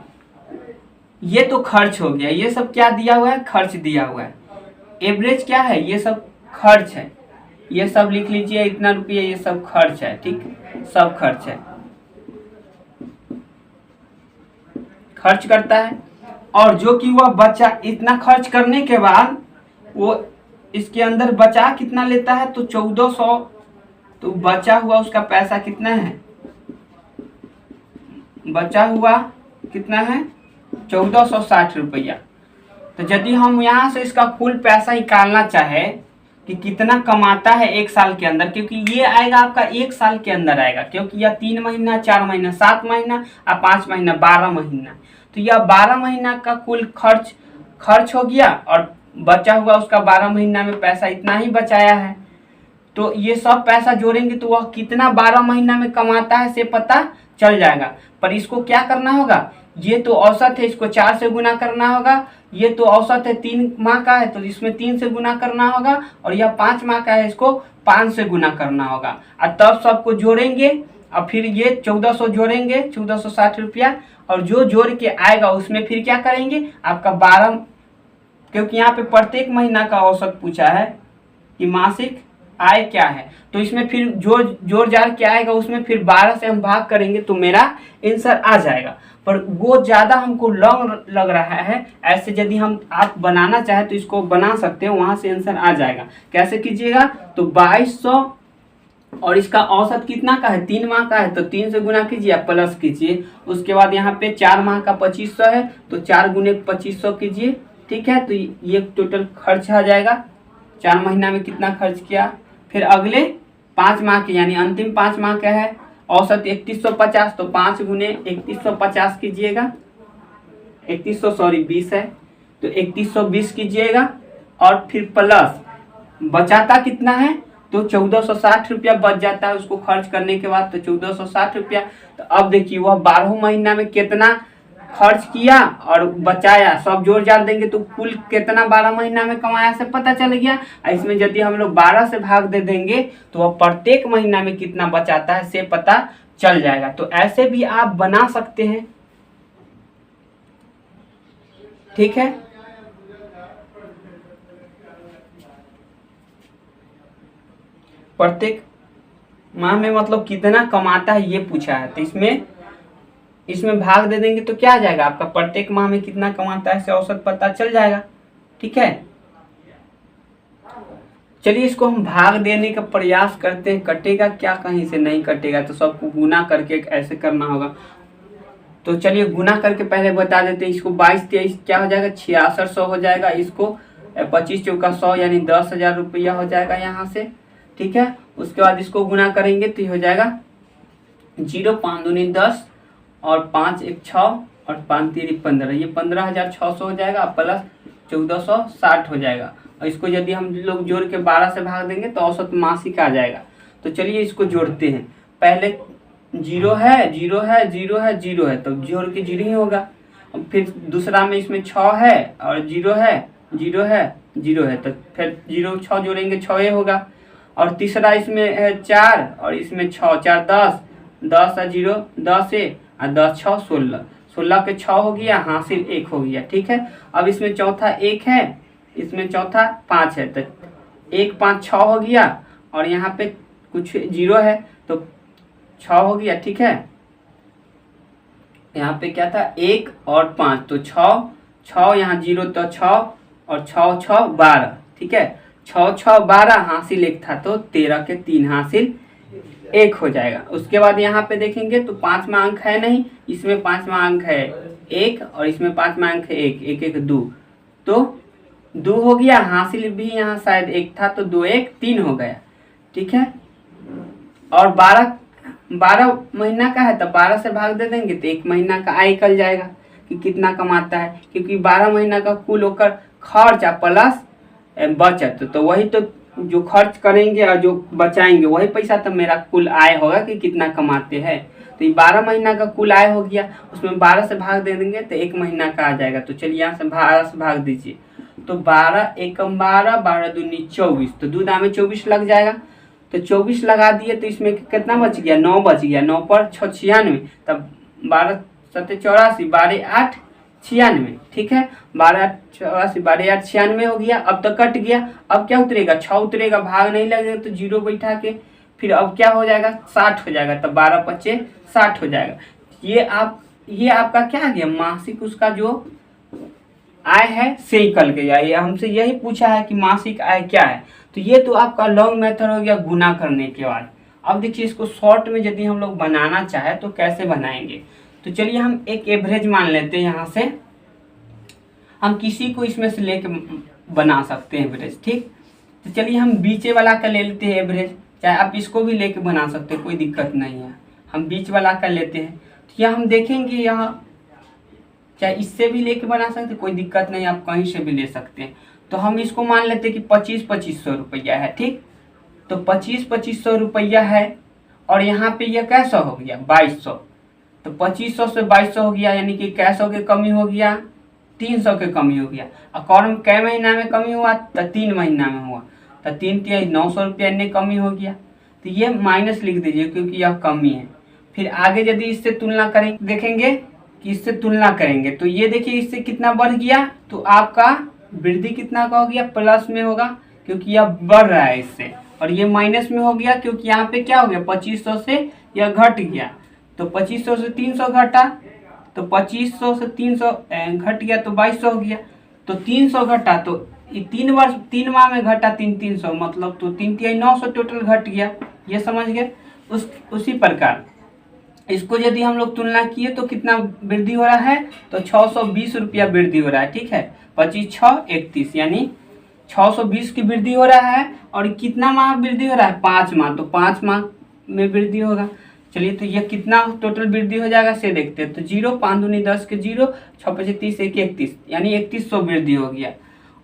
[SPEAKER 1] ये तो खर्च हो गया, ये सब क्या दिया हुआ है, खर्च दिया हुआ है। एवरेज क्या है, ये सब खर्च है, ये सब लिख लीजिए, इतना रुपया ये सब खर्च है, ठीक, सब खर्च है, खर्च करता है। और जो कि वह बचा, इतना खर्च करने के बाद वो इसके अंदर बचा कितना लेता है, तो 1400, तो बचा हुआ उसका पैसा कितना है, बचा हुआ कितना है 1460 रुपया। तो यदि हम यहाँ से इसका कुल पैसा निकालना चाहे कि कितना कमाता है एक साल के अंदर, क्योंकि ये आएगा आपका एक साल के अंदर आएगा, क्योंकि यह 3 महीना, 4 महीना, 7 महीना और 5 महीना, 12 महीना, तो यह 12 महीना का कुल खर्च हो गया और बचा हुआ उसका 12 महीना में पैसा इतना ही बचाया है। तो ये सब पैसा जोड़ेंगे तो वह कितना 12 महीना में कमाता है से पता चल जाएगा। पर इसको क्या करना होगा, ये तो औसत है, इसको 4 से गुना करना होगा, ये तो औसत है 3 माह का है तो इसमें 3 से गुना करना होगा, और यह 5 माह का है इसको 5 से गुना करना होगा, और तब सबको जोड़ेंगे और फिर ये 1400 जोड़ेंगे, 1460 रुपया, और जो जोड़ के आएगा उसमें फिर क्या करेंगे, आपका 12, क्योंकि यहाँ पे प्रत्येक महीना का औसत पूछा है कि मासिक आय क्या है, तो इसमें फिर जोड़ जाड़ क्या आएगा, उसमें फिर 12 से हम भाग करेंगे तो मेरा आंसर आ जाएगा। पर वो ज़्यादा हमको लॉन्ग लग रहा है, ऐसे यदि हम आप बनाना चाहे तो इसको बना सकते हैं, वहाँ से आंसर आ जाएगा। कैसे कीजिएगा, तो 2200 और इसका औसत कितना का है, 3 माह का है, तो 3 से गुना कीजिए, प्लस कीजिए, उसके बाद यहाँ पे 4 माह का 2500 है तो 4 गुने 2500 कीजिए, ठीक है। तो ये टोटल खर्च आ जाएगा, 4 महीना में कितना खर्च किया। फिर अगले 5 माह के यानी अंतिम 5 माह का है औसत 3150, तो 5 गुने 3150 कीजिएगा, 20 है तो 3120 कीजिएगा, और फिर प्लस बचाता कितना है, तो 1460 रुपया बच जाता है उसको खर्च करने के बाद, तो 1460 रुपया। तो अब देखिए वह 12 महीना में कितना खर्च किया और बचाया, सब जोड़ जाड़ देंगे तो कुल कितना 12 महीना में कमाया से पता चल गया। इसमें यदि हम लोग 12 से भाग दे देंगे तो वह प्रत्येक महीना में कितना बचाता है से पता चल जाएगा। तो ऐसे भी आप बना सकते हैं, ठीक है। प्रत्येक माह में मतलब कितना कमाता है ये पूछा है, तो इसमें भाग दे देंगे तो क्या आ जाएगा आपका, प्रत्येक माह में कितना कमाता है से औसत पता चल जाएगा, ठीक है। चलिए इसको हम भाग देने का प्रयास करते हैं, कटेगा क्या, कहीं से नहीं कटेगा, तो सबको गुना करके ऐसे करना होगा। तो चलिए गुना करके पहले बता देते हैं, इसको 22 23 क्या हो जाएगा, 6600 हो जाएगा, इसको 25 चौका 100 यानी 10,000 रुपया हो जाएगा यहाँ से, ठीक है। उसके बाद इसको गुना करेंगे तो ये हो जाएगा 0 5 दूनी 10 और 5 1 6 और 5 3 15, ये 15,600 हो जाएगा, प्लस 1460 हो जाएगा। और इसको यदि हम लोग जोड़ के 12 से भाग देंगे तो औसत मासिक आ जाएगा। तो चलिए इसको जोड़ते हैं, पहले 0 है 0 है 0 है 0 है तो जोड़ के 0 ही होगा, और फिर दूसरा में इसमें 6 है और 0 है 0 है 0 है तो फिर 0 6 जोड़ेंगे 6 होगा, और तीसरा इसमें है 4 और इसमें 6 4 10 10 है 0 10 है और 10 6 16 16 के 6 हो गया, हासिल 1 हो गया, ठीक है। अब इसमें चौथा 1 है, इसमें चौथा 5 है, तो 1 5 6 हो गया, और यहाँ पे कुछ 0 है तो 6 हो गया, ठीक है। यहाँ पे क्या था 1 और 5 तो 6 6 यहाँ 0 तो 6 और 6 6 12, ठीक है। 6 6 12 हासिल 1 था तो 13 के 3 हासिल 1 हो जाएगा। उसके बाद यहाँ पे देखेंगे तो 5वां अंक है नहीं, इसमें 5वां अंक है 1 और इसमें 5वां अंक है 1 1 1 2, तो 2 हो गया, हासिल भी यहाँ शायद 1 था तो 2 1 3 हो गया, ठीक है। और 12 महीना का है तो 12 से भाग दे देंगे तो 1 महीना का आय निकल जाएगा कि कितना कमाता है, क्योंकि 12 महीना का कुल होकर खर्च प्लस बचत, तो वही तो जो खर्च करेंगे और जो बचाएंगे वही पैसा तो मेरा कुल आय होगा कि कितना कमाते हैं। तो ये 12 महीना का कुल आय हो गया, उसमें 12 से भाग दे देंगे तो 1 महीना का आ जाएगा। तो चलिए यहाँ से 12 से भाग दीजिए, तो 12 एकम 12 12 दूनी 24, तो 2 दाम में 24 लग जाएगा, तो 24 लगा दिए तो इसमें कितना बच गया 9 बच गया, 9 पर 6 96, तब 12 7 84 12 8 96, ठीक है। 12 12 8 96 हो गया। अब तो कट गया, अब क्या उतरेगा, 6 उतरेगा, भाग नहीं लगेगा तो 0 बैठा के फिर अब क्या हो जाएगा, 60 हो जाएगा। तब 12 पच्चे 60 हो जाएगा। ये आपका क्या आ गया, मासिक उसका जो आय है से निकल गया। ये हमसे यही पूछा है कि मासिक आय क्या है। तो ये तो आपका लॉन्ग मेथड हो गया गुना करने के बाद। अब देखिए इसको शॉर्ट में यदि हम लोग बनाना चाहे तो कैसे बनाएंगे। तो चलिए हम एक एवरेज मान लेते हैं, यहाँ से हम किसी को इसमें से लेके बना सकते हैं एवरेज, ठीक। तो चलिए हम बीचे वाला का ले लेते हैं एवरेज, चाहे आप इसको भी लेके बना सकते हैं, कोई दिक्कत नहीं है। हम बीच वाला का लेते हैं, तो यहाँ हम देखेंगे, यहाँ चाहे इससे भी लेके बना सकते, कोई दिक्कत नहीं, आप कहीं से भी ले सकते हैं। तो हम इसको मान लेते हैं कि 2500 रुपया है, ठीक। तो 2500 रुपया है, और यहाँ पे यह कैसा हो गया 2200। तो 2500 से 2200 हो गया, यानी कि कैसो के कमी हो गया, 300 के कमी हो गया। अकाउंट में कै महीना में कमी हुआ, तो 3 महीना में हुआ। तो 3 900 रुपया इन्हें कमी हो गया। तो ये माइनस लिख दीजिए क्योंकि यह कमी है। फिर आगे यदि इससे तुलना करेंगे, देखेंगे कि इससे तुलना करेंगे तो ये देखिए इससे कितना बढ़ गया, तो आपका वृद्धि कितना का हो गया, प्लस में होगा क्योंकि यह बढ़ रहा है इससे। और ये माइनस में हो गया क्योंकि यहाँ पे क्या हो गया, 2500 से यह घट गया। तो 2500 से 300 घटा, तो 2500 से 300 घट गया तो 2200 हो गया। तो 300 घटा, तो 3 माह में घटा 300, मतलब तो 3 3 900 टोटल घट गया। ये समझ गए। उसी प्रकार इसको यदि हम लोग तुलना किए तो कितना वृद्धि हो रहा है, तो 620 रुपया वृद्धि हो रहा है, ठीक है। 25 6 31, यानी 620 की वृद्धि हो रहा है। और कितना माह वृद्धि हो रहा है, 5 माह, तो 5 माह में वृद्धि होगा। चलिए तो ये कितना टोटल वृद्धि हो जाएगा से देखते हैं। तो 0 5 दूनी 10 के 0, 6 5 30 1 31, यानी 3100 वृद्धि हो गया।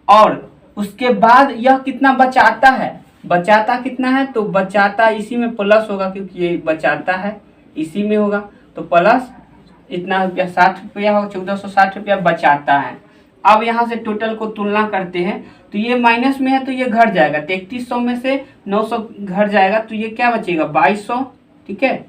[SPEAKER 1] और उसके बाद यह कितना बचाता है, बचाता कितना है, तो बचाता इसी में प्लस होगा क्योंकि ये बचाता है इसी में होगा। तो प्लस इतना रुपया 60 रुपया होगा, 1460 रुपया बचाता है। अब यहाँ से टोटल को तुलना करते हैं, तो ये माइनस में है तो ये घट जाएगा। 3300 में से 900 घट जाएगा, तो ये क्या बचेगा 2200, ठीक है।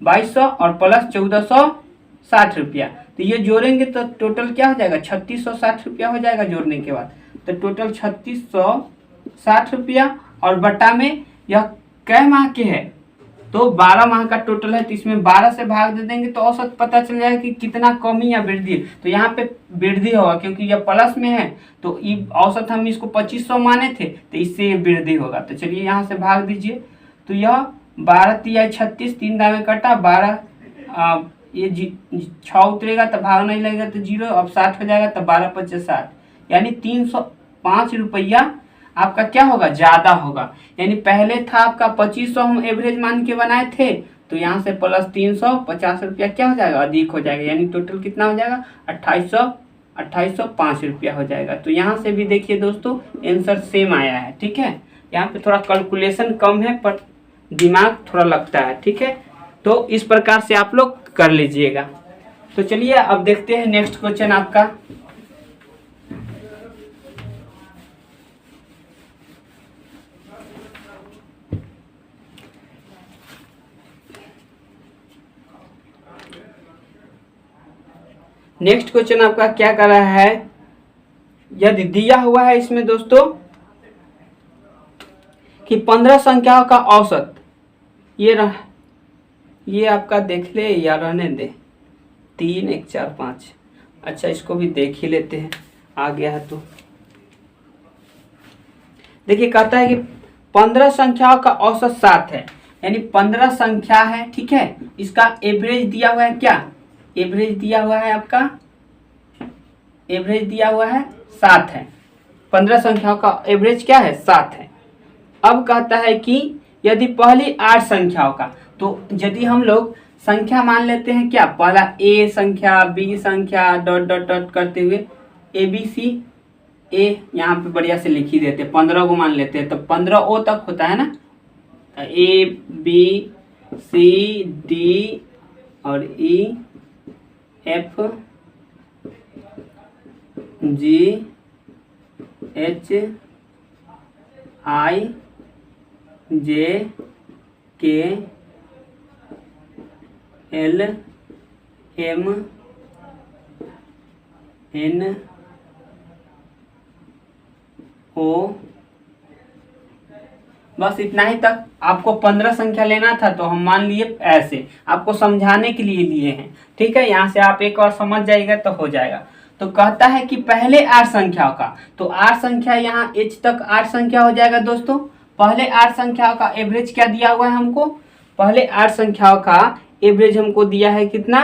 [SPEAKER 1] 2200 और प्लस 1460 रुपया, तो ये जोड़ेंगे तो टोटल क्या हो जाएगा, 3660 रुपया हो जाएगा जोड़ने के बाद। तो टोटल 3660 रुपया, और बटा में यह कै माह के है, तो 12 माह का टोटल है। तो इसमें 12 से भाग दे देंगे तो औसत पता चल जाएगा कि कितना कमी या वृद्धि। तो यहाँ पे वृद्धि होगा क्योंकि यह प्लस में है, तो औसत हम इसको 2500 माने थे, तो इससे ये वृद्धि होगा। तो चलिए यहाँ से भाग दीजिए, तो यह 12 3 36, 3 दावे कटा 12, ये 6 उतरेगा तो भाग नहीं लगेगा तो 0, अब 60 हो जाएगा तो 12 5 60, यानी 305 रुपया आपका क्या होगा, ज्यादा होगा। यानी पहले था आपका 2500 हम एवरेज मान के बनाए थे, तो यहाँ से प्लस 350 रुपया क्या हो जाएगा, अधिक हो जाएगा। यानी टोटल कितना हो जाएगा 2805 रुपया हो जाएगा। तो यहाँ से भी देखिए दोस्तों आंसर सेम आया है, ठीक है। यहाँ पे थोड़ा कैलकुलेशन कम है पर दिमाग थोड़ा लगता है, ठीक है। तो इस प्रकार से आप लोग कर लीजिएगा। तो चलिए अब देखते हैं नेक्स्ट क्वेश्चन आपका। नेक्स्ट क्वेश्चन आपका क्या कर रहा है, यदि दिया हुआ है इसमें दोस्तों कि 15 संख्याओं का औसत, ये आपका देख ले या रहने दे, 3 1 4 5, अच्छा इसको भी देख ही लेते हैं, आ गया है। तो देखिए कहता है कि 15 संख्याओं का औसत 7 है, यानी 15 संख्या है, ठीक है। इसका एवरेज दिया हुआ है, क्या एवरेज दिया हुआ है आपका, एवरेज दिया हुआ है 7 है। 15 संख्याओं का एवरेज क्या है 7 है। अब कहता है कि यदि पहली 8 संख्याओं का, तो यदि हम लोग संख्या मान लेते हैं क्या, पहला ए संख्या बी संख्या डॉट डॉट डॉट करते हुए ABC, ए यहाँ पे बढ़िया से लिख ही देते हैं, 15 को मान लेते हैं, तो 15 ओ तक होता है ना, ABCD और EFGHI JKLMNO एन ओ, बस इतना ही तक। आपको 15 संख्या लेना था तो हम मान लिए ऐसे, आपको समझाने के लिए लिए हैं, ठीक है। यहाँ से आप एक बार समझ जाएगा तो हो जाएगा। तो कहता है कि पहले 8 संख्याओं का, तो 8 संख्या यहाँ h तक 8 संख्या हो जाएगा दोस्तों। पहले 8 संख्याओं का एवरेज क्या दिया हुआ है हमको, पहले 8 संख्याओं का एवरेज हमको दिया है कितना,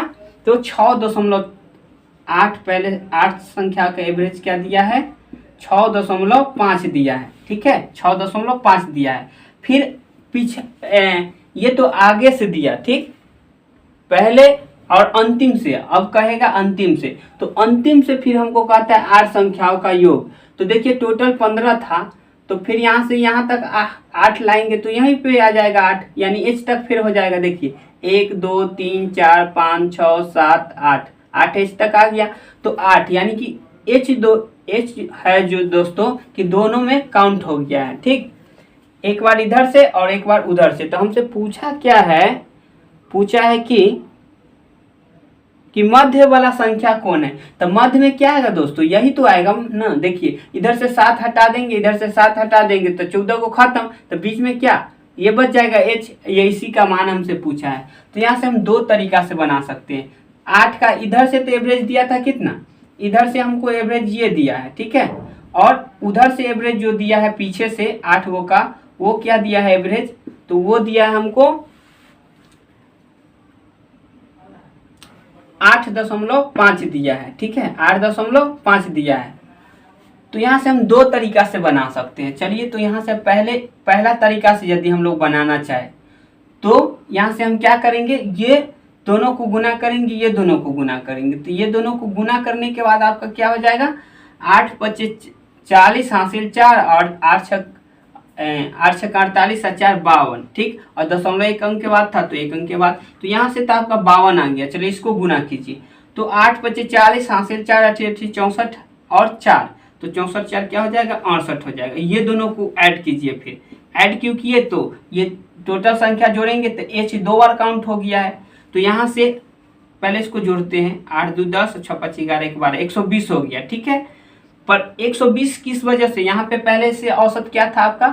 [SPEAKER 1] तो 6.8, पहले 8 संख्या का एवरेज क्या दिया है, 6.5 दिया है, ठीक है, 6.5 दिया है। फिर पीछे ये तो आगे से दिया, ठीक, पहले और अंतिम से, अब कहेगा अंतिम से, तो अंतिम से फिर हमको कहता है 8 संख्याओं का योग। तो देखिए टोटल 15 था, तो फिर यहाँ से यहाँ तक 8 लाएंगे तो यहीं पे आ जाएगा 8, यानी h तक फिर हो जाएगा। देखिए 1 2 3 4 5 6 7 8, 8 h तक आ गया, तो 8 यानी कि h है जो दोस्तों कि दोनों में काउंट हो गया है, ठीक, एक बार इधर से और एक बार उधर से। तो हमसे पूछा क्या है, पूछा है कि मध्य वाला संख्या कौन है। तो मध्य में क्या आएगा दोस्तों, यही तो आएगा ना। देखिए इधर से 7 हटा देंगे, इधर से 7 हटा देंगे तो 14 को खत्म, तो बीच में क्या ये बच जाएगा h, ये इसी का मान हमसे पूछा है। तो यहाँ से हम 2 तरीका से बना सकते हैं। 8 का इधर से तो एवरेज दिया था कितना, इधर से हमको एवरेज ये दिया है, ठीक है, और उधर से एवरेज जो दिया है पीछे से 8 गो का, वो क्या दिया है एवरेज, तो वो दिया है हमको 8.5 दिया है, ठीक है, 8.5 दिया है। तो यहाँ से हम 2 तरीका से बना सकते हैं। चलिए तो यहाँ से पहला तरीका से यदि हम लोग बनाना चाहे तो यहाँ से हम क्या करेंगे, ये दोनों को गुना करेंगे, ये दोनों को गुना करेंगे, तो ये दोनों को गुना करने के बाद आपका क्या हो जाएगा, 8 25 40 हासिल 4 और 8 6 48 और 4 52, ठीक, और 0.1 अंक के बाद था तो 1 अंक के बाद, तो यहाँ से तो आपका 52 आ गया। चलिए इसको गुना कीजिए, तो 8 25 40 हासिल 4 8 64 और 4, तो 64 4 क्या हो जाएगा 68 हो जाएगा। ये दोनों को ऐड कीजिए, फिर ऐड क्यों किए, तो ये टोटल संख्या जोड़ेंगे तो h 2 बार काउंट हो गया है। तो यहाँ से पहले इसको जोड़ते हैं, 8 2 10 6 5 11 1 12, 120 हो गया, ठीक है। पर 120 किस वजह से, यहाँ पे पहले से औसत क्या था आपका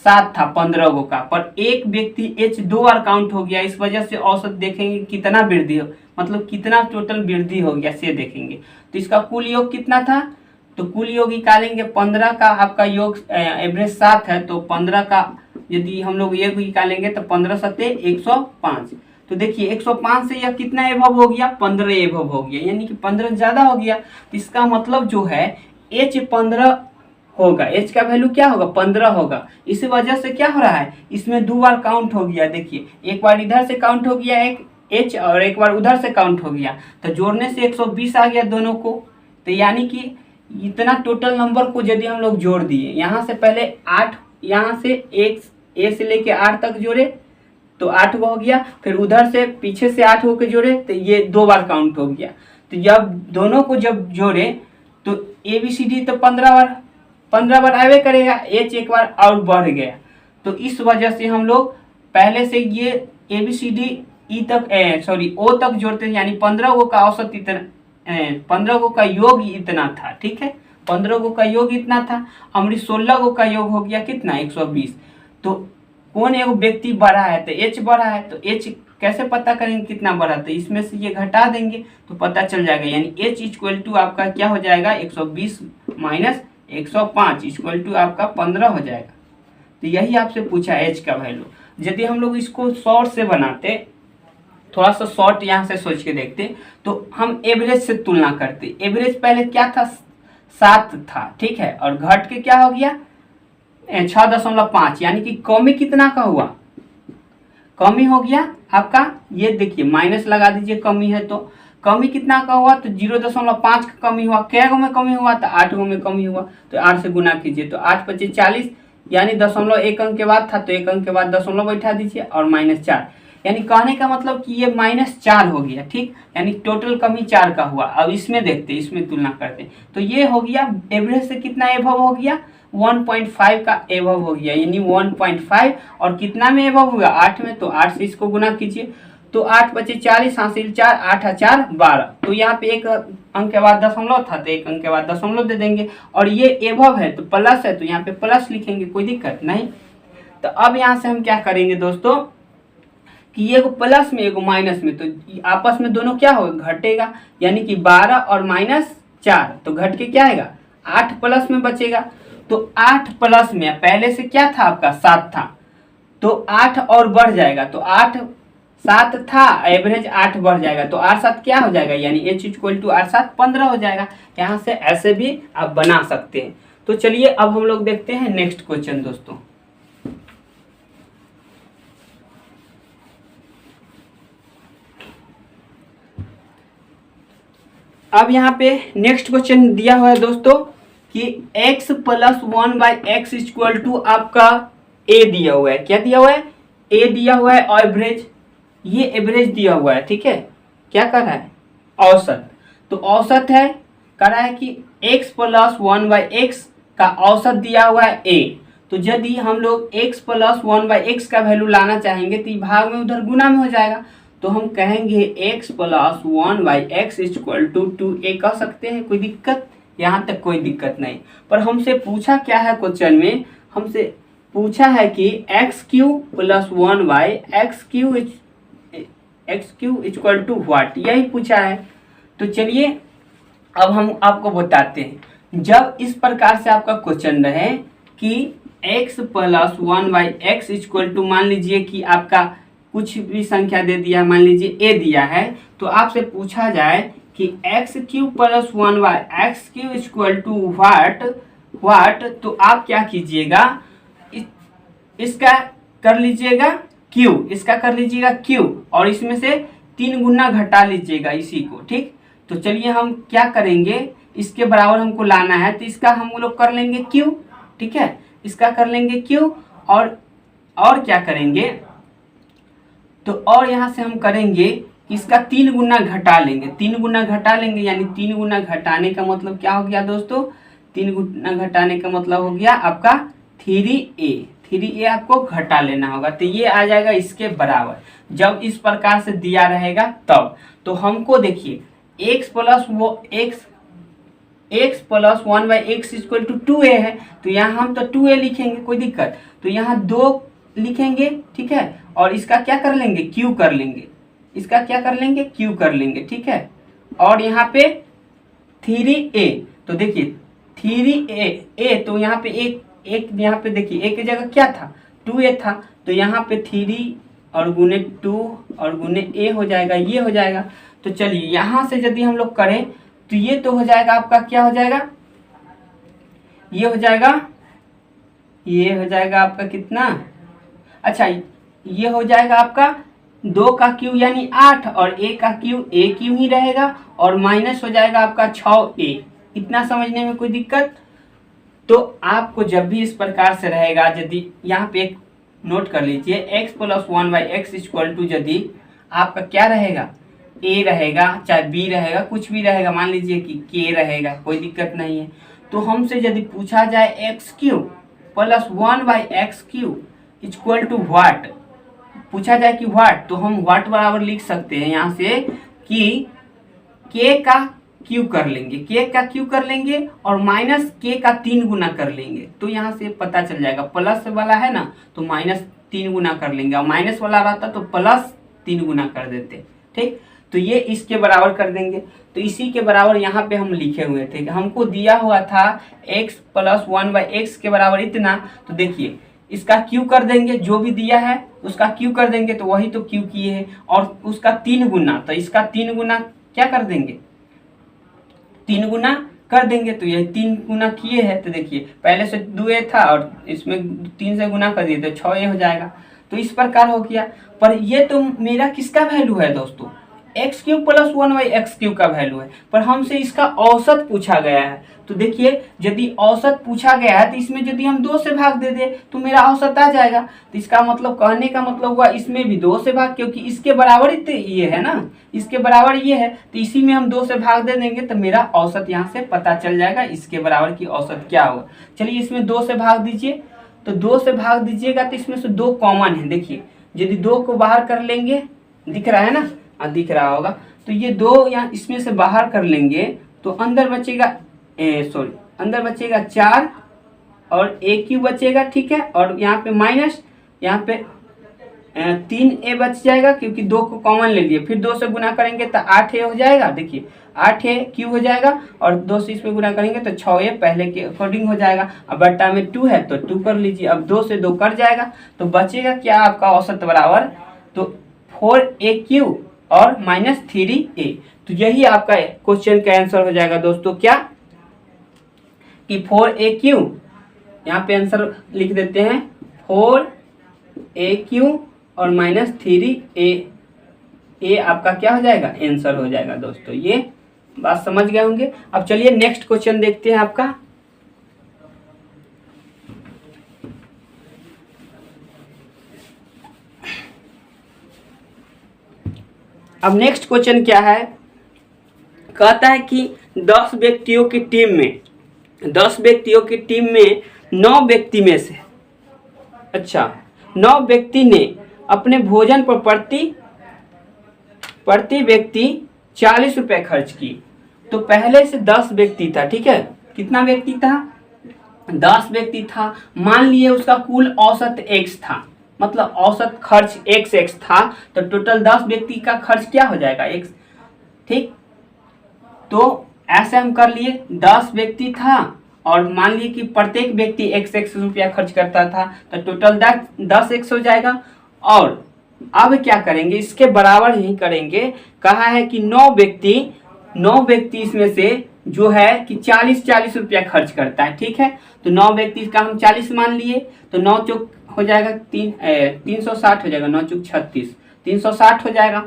[SPEAKER 1] 7 था 15 गो का, पर एक व्यक्ति h 2 बार काउंट हो गया, इस वजह से औसत देखेंगे कितना वृद्धि हो, मतलब कितना टोटल वृद्धि हो गया से देखेंगे। तो इसका कुल योग कितना था, तो कुल योग निकालेंगे, 15 का आपका योग एवरेज 7 है, तो 15 का यदि हम लोग ये निकालेंगे तो 15 सत्ते 105। तो देखिए 105 से यह कितना एभव हो गया, 15 एभव हो गया, यानी कि 15 ज्यादा हो गया। तो इसका मतलब जो है h 15 होगा, h का वैल्यू क्या होगा 15 होगा। इसी वजह से क्या हो रहा है, इसमें 2 बार काउंट हो गया। देखिए एक बार इधर से काउंट हो गया एक h और एक बार उधर से काउंट हो गया, तो जोड़ने से 120 आ गया दोनों को। तो यानी कि इतना टोटल नंबर को यदि हम लोग जोड़ दिए, यहाँ से पहले 8, यहाँ से 1 a से लेके 8 तक जोड़े तो 8 गो हो गया, फिर उधर से पीछे से 8 गो के जोड़े तो ये 2 बार काउंट हो गया। तो जब दोनों को जब जोड़े तो ABCD तो 15 बार आवे करेगा, h एक बार और बढ़ गया। तो इस वजह से हम लोग पहले से ये ABCD ई तक O तक जोड़ते हैं, यानी 15 गो का औसत इतना 15 गो का योग इतना था, ठीक है, 15 गो का योग इतना था। हमारी 16 गो का योग हो गया कितना 120। तो कौन एक व्यक्ति बढ़ा है, तो h बढ़ा है, तो h कैसे पता करेंगे कितना बढ़ा, तो इसमें से ये घटा देंगे तो पता चल जाएगा, यानी h इक्वल टू आपका क्या हो जाएगा 120 माइनस 105 इक्वल टू आपका 15 हो जाएगा। तो यही आपसे पूछा h का वैल्यू। यदि हम लोग इसको शॉर्ट से बनाते, थोड़ा सा शॉर्ट यहाँ से सोच के देखते, तो हम एवरेज से तुलना करते। एवरेज पहले क्या था 7 था, ठीक है, और घट के क्या हो गया 6.5, यानी कि कमी कितना का हुआ, कमी हो गया आपका, ये देखिए माइनस लगा दीजिए, कमी है तो कमी कितना का हुआ, तो 0.5 का कमी हुआ। क्या गो में कमी हुआ, तो 8 गो में कमी हुआ। तो 8 से गुना कीजिए, तो 8 25 40, यानी 0.1 अंक के बाद था तो 1 अंक के बाद दशमलव बैठा दीजिए और -4, यानी कहने का मतलब कि ये -4 हो गया, ठीक, यानी टोटल कमी 4 का हुआ। अब इसमें देखते, इसमें तुलना करते, तो ये हो गया एवरेज से कितना एभव हो गया 1.5 का एभव हो गया, यानी 1.5, और कितना में एभव हुआ 8 में, तो 8 से इसको गुना कीजिए तो 8 बचे 40 हासिल 4, 8 4 12। तो यहाँ पे एक अंक के बाद दशमलव था तो एक अंक के बाद दशमलव दे देंगे, और ये एभव है तो प्लस है तो यहाँ पे प्लस लिखेंगे, कोई दिक्कत नहीं। तो अब यहाँ से हम क्या करेंगे दोस्तों कि एगो प्लस में एगो माइनस में, तो आपस में दोनों क्या होगा, घटेगा, यानी कि 12 और -4 तो घट के क्या आएगा 8 प्लस में बचेगा। तो 8 प्लस में पहले से क्या था आपका 7 था, तो 8 और बढ़ जाएगा, तो 8 7 था एवरेज 8 बढ़ जाएगा, तो 8 7 क्या हो जाएगा, यानी h इक्वल टू 8 7 15 हो जाएगा। यहाँ से ऐसे भी आप बना सकते हैं। तो चलिए अब हम लोग देखते हैं नेक्स्ट क्वेश्चन दोस्तों। अब यहाँ पे नेक्स्ट क्वेश्चन दिया हुआ है दोस्तों कि x plus 1/x equal to आपका a दिया हुआ है। क्या दिया हुआ है, a दिया हुआ है, एवरेज, ये एवरेज दिया हुआ है, ठीक है। क्या कर रहा है, औसत, तो औसत है, कर रहा है कि x प्लस 1/x का औसत दिया हुआ है a। तो यदि हम लोग x प्लस 1/x का वैल्यू लाना चाहेंगे तो भाग में उधर गुना में हो जाएगा, तो हम कहेंगे x plus 1/x equal to 2a कह सकते हैं, कोई दिक्कत, यहाँ तक कोई दिक्कत नहीं। पर हमसे पूछा क्या है क्वेश्चन में, हमसे पूछा है कि x q plus 1/x equal to what, यही पूछा है। तो चलिए अब हम आपको बताते हैं, जब इस प्रकार से आपका क्वेश्चन रहे कि x plus 1/x equal to, मान लीजिए कि आपका कुछ भी संख्या दे दिया, मान लीजिए a दिया है, तो आपसे पूछा जाए कि x q plus 1/x equal to what, तो आप क्या कीजिएगा, इसका कर लीजिएगा q, इसका कर लीजिएगा q, और इसमें से 3 गुना घटा लीजिएगा इसी को, ठीक। तो चलिए हम क्या करेंगे, इसके बराबर हमको लाना है, तो इसका हम लोग कर लेंगे q, ठीक है, इसका कर लेंगे q, और क्या करेंगे, तो और यहाँ से हम करेंगे कि इसका 3 गुना घटा लेंगे, 3 गुना घटा लेंगे, यानी 3 गुना घटाने का मतलब क्या हो गया दोस्तों, 3 गुना घटाने का मतलब हो गया आपका 3a आपको घटा लेना होगा, तो ये आ जाएगा इसके बराबर। जब इस प्रकार से दिया रहेगा तब, तो हमको देखिए x plus 1/x equal to 2a है, तो यहाँ हम तो 2a लिखेंगे, कोई दिक्कत, तो यहाँ 2 लिखेंगे, ठीक है, और इसका क्या कर लेंगे q कर लेंगे, इसका क्या कर लेंगे q कर लेंगे, ठीक है। और यहाँ पे 3a, तो देखिए 3a, तो यहाँ पे एक यहाँ पे देखिए एक जगह क्या था 2a था, तो यहाँ पे 3 और गुने 2 और गुने a हो जाएगा, ये हो जाएगा। तो चलिए यहाँ से यदि हम लोग करें तो ये तो हो जाएगा आपका, क्या हो जाएगा, ये हो जाएगा आपका कितना, अच्छा ये हो जाएगा आपका 2 का क्यू यानी 8, और a का क्यू ही रहेगा, और माइनस हो जाएगा आपका 6a। इतना समझने में कोई दिक्कत। तो आपको जब भी इस प्रकार से रहेगा, यदि यहाँ पे एक नोट कर लीजिए, x plus 1/x equal to यदि आपका क्या रहेगा, a रहेगा, चाहे b रहेगा, कुछ भी रहेगा, मान लीजिए कि k रहेगा, कोई दिक्कत नहीं है। तो हमसे यदि पूछा जाए x q plus 1/x equal to what, पूछा जाए कि व्हाट, तो हम व्हाट बराबर लिख सकते हैं यहाँ से कि k का क्यू कर लेंगे, k का क्यू कर लेंगे और माइनस k का 3 गुना कर लेंगे, तो यहाँ से पता चल जाएगा, प्लस वाला है ना तो माइनस 3 गुना कर लेंगे, और माइनस वाला रहता तो प्लस 3 गुना कर देते, ठीक। तो ये इसके बराबर कर देंगे, तो इसी के बराबर यहाँ पे हम लिखे हुए थे, हमको दिया हुआ था x प्लस 1/x के बराबर इतना, तो देखिए इसका q कर देंगे, जो भी दिया है उसका q कर देंगे, तो वही तो q किए है, और उसका 3 गुना, तो इसका 3 गुना क्या कर देंगे, 3 गुना कर देंगे, तो ये 3 गुना किए हैं, तो देखिए पहले से 2a था और इसमें 3 से गुना कर दिए तो 6a हो जाएगा। तो इस प्रकार हो गया। पर ये तो मेरा किसका वैल्यू है दोस्तों, एक्स क्यू प्लस 1/x का वैल्यू है, पर हमसे इसका औसत पूछा गया है। तो देखिए यदि औसत पूछा गया है तो इसमें यदि हम 2 से भाग दे दे तो मेरा औसत आ जाएगा। तो इसका मतलब, कहने का मतलब हुआ इसमें भी 2 से भाग, क्योंकि इसके बराबर ही तो ये है ना, इसके बराबर ये है, तो इसी में हम 2 से भाग दे देंगे तो मेरा औसत यहाँ से पता चल जाएगा, इसके बराबर की औसत क्या होगा। चलिए इसमें 2 से भाग दीजिए, तो 2 से भाग दीजिएगा तो इसमें से 2 कॉमन है। देखिए यदि 2 को बाहर कर लेंगे दिख रहा है ना, दिख रहा होगा। तो ये दो यहाँ इसमें से बाहर कर लेंगे तो अंदर बचेगा अंदर बचेगा 4 और ए क्यू बचेगा, ठीक है। और यहाँ पे माइनस, यहाँ पे 3a बच जाएगा क्योंकि 2 को कॉमन ले लिए, फिर 2 से गुना करेंगे तो 8a हो जाएगा। देखिए 8a क्यू हो जाएगा और 2 से इसमें गुना करेंगे तो 6a पहले के अकॉर्डिंग हो जाएगा। अब बट्टा में 2 है तो 2 कर लीजिए। अब 2 से 2 कट जाएगा तो बचेगा क्या आपका औसत बराबर, तो 4a क्यू और माइनस 3a। तो यही आपका क्वेश्चन का आंसर हो जाएगा दोस्तों, क्या कि 4a क्यू, यहाँ पे आंसर लिख देते हैं 4a क्यू और माइनस 3a आपका क्या हो जाएगा, आंसर हो जाएगा दोस्तों। ये बात समझ गए होंगे। अब चलिए नेक्स्ट क्वेश्चन देखते हैं आपका। अब नेक्स्ट क्वेश्चन क्या है, कहता है कि 10 व्यक्तियों की टीम में 9 व्यक्ति में से, अच्छा 9 व्यक्ति ने अपने भोजन पर प्रति व्यक्ति 40 रुपए खर्च की। तो पहले से 10 व्यक्ति था, ठीक है। कितना व्यक्ति था, 10 व्यक्ति था। मान लिए उसका कुल औसत x था, मतलब औसत खर्च x था, तो टोटल 10 व्यक्ति का खर्च क्या हो जाएगा, x, ठीक। तो ऐसे हम कर लिए, 10 व्यक्ति था और मान लिए कि प्रत्येक व्यक्ति x रुपया खर्च करता था, तो टोटल 10x हो जाएगा। और अब क्या करेंगे, इसके बराबर ही करेंगे। कहा है कि 9 व्यक्ति इसमें से जो है कि 40 रुपया खर्च करता है, ठीक है। तो 9 व्यक्ति का हम 40 मान लिए, तो 9 चौक हो जाएगा 360 हो जाएगा, 9 चौक 36, 360 हो जाएगा।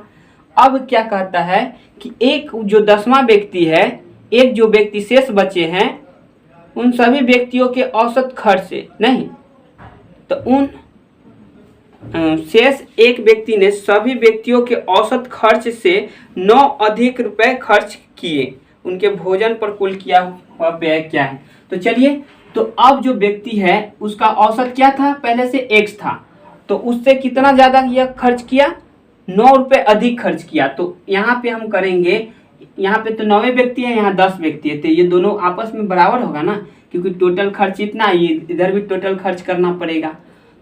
[SPEAKER 1] अब क्या कहता है कि एक जो 10वां व्यक्ति है, एक जो व्यक्ति शेष बचे हैं, उन सभी व्यक्तियों के औसत खर्च से नहीं, तो उन शेष एक व्यक्ति ने सभी व्यक्तियों के औसत खर्च से 9 अधिक रुपए खर्च किए। उनके भोजन पर कुल किया हुआ व्यय क्या है। तो चलिए, तो अब जो व्यक्ति है उसका औसत क्या था, पहले से x था, तो उससे कितना ज्यादा यह खर्च किया, 9 रुपए अधिक खर्च किया। तो यहाँ पे हम करेंगे, यहाँ पे तो 9 व्यक्ति है, यहाँ 10 व्यक्ति है, तो ये दोनों आपस में बराबर होगा ना, क्योंकि टोटल खर्च इतना है, ये इधर भी टोटल खर्च करना पड़ेगा।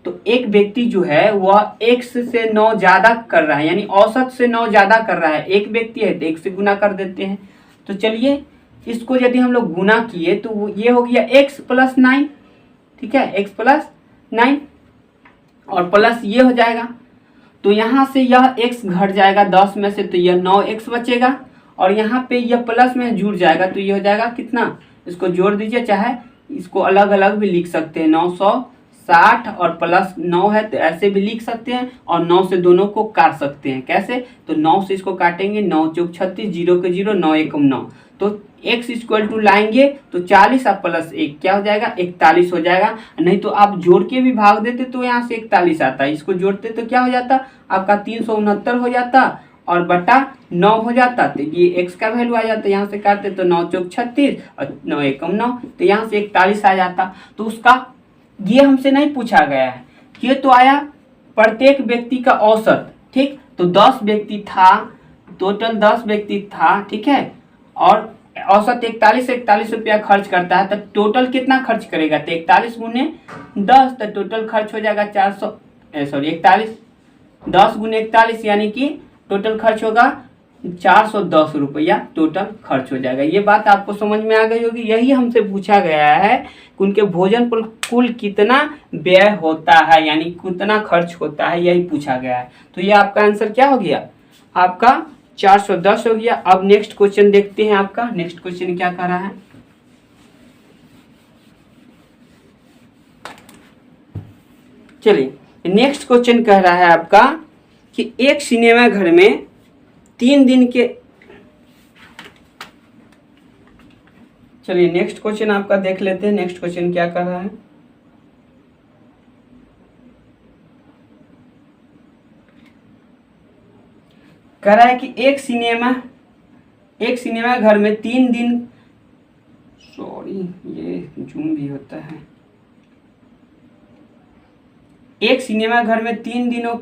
[SPEAKER 1] तो एक व्यक्ति जो है वह x से 9 ज्यादा कर रहा है, यानी औसत से 9 ज्यादा कर रहा है। एक व्यक्ति है तो 1 से गुना कर देते हैं। तो चलिए, इसको यदि हम लोग गुना किए तो ये हो गया x प्लस 9, ठीक है, x प्लस 9 और प्लस ये हो जाएगा। तो यहाँ से यह x घट जाएगा 10 में से, तो यह 9x बचेगा और यहाँ पे यह प्लस में जुड़ जाएगा, तो ये हो जाएगा कितना, इसको जोड़ दीजिए, चाहे इसको अलग अलग भी लिख सकते हैं, 960 और प्लस 9 है तो ऐसे भी लिख सकते हैं, और 9 से दोनों को काट सकते हैं। कैसे, तो 9 से इसको काटेंगे, 9 चौक 36, 0 के 0, 9 एकम 9, तो x इक्वल टू लाएंगे तो 40 और प्लस 1 क्या हो जाएगा, 41 हो जाएगा। नहीं तो आप जोड़ के भी भाग देते तो यहाँ से 41 आता है, इसको जोड़ते तो क्या हो जाता आपका 369 हो जाता और बटा 9 हो जाता, तो ये x का वैल्यू आ जाता। यहाँ से काटते तो 9 चौक 36 और 9 एकम 9, तो यहाँ से 41 आ जाता। तो उसका ये हमसे नहीं पूछा गया है, ये तो आया प्रत्येक व्यक्ति का औसत, ठीक। तो 10 व्यक्ति था, टोटल 10 व्यक्ति था, ठीक है, और औसत 41 रुपया खर्च करता है, तो टोटल कितना खर्च करेगा, तो 41 गुने 10, तो टोटल खर्च हो जाएगा 41, 10 गुने 41 यानी कि टोटल खर्च होगा 410 रुपया टोटल खर्च हो जाएगा। ये बात आपको समझ में आ गई होगी। यही हमसे पूछा गया है कि उनके भोजन पर कुल कितना व्यय होता है, यानी कितना खर्च होता है, यही पूछा गया है। तो ये आपका आंसर क्या हो गया, आपका 410 हो गया। अब नेक्स्ट क्वेश्चन देखते हैं, आपका नेक्स्ट क्वेश्चन क्या कर रहा है। चलिए, नेक्स्ट क्वेश्चन कह रहा है आपका कि एक सिनेमा घर में 3 दिन के, चलिए नेक्स्ट क्वेश्चन आपका देख लेते हैं। नेक्स्ट क्वेश्चन क्या कर रहा है, कह रहा है कि एक सिनेमा घर में 3 दिन, सॉरी ये जूम भी होता है, एक सिनेमा घर में 3 दिनों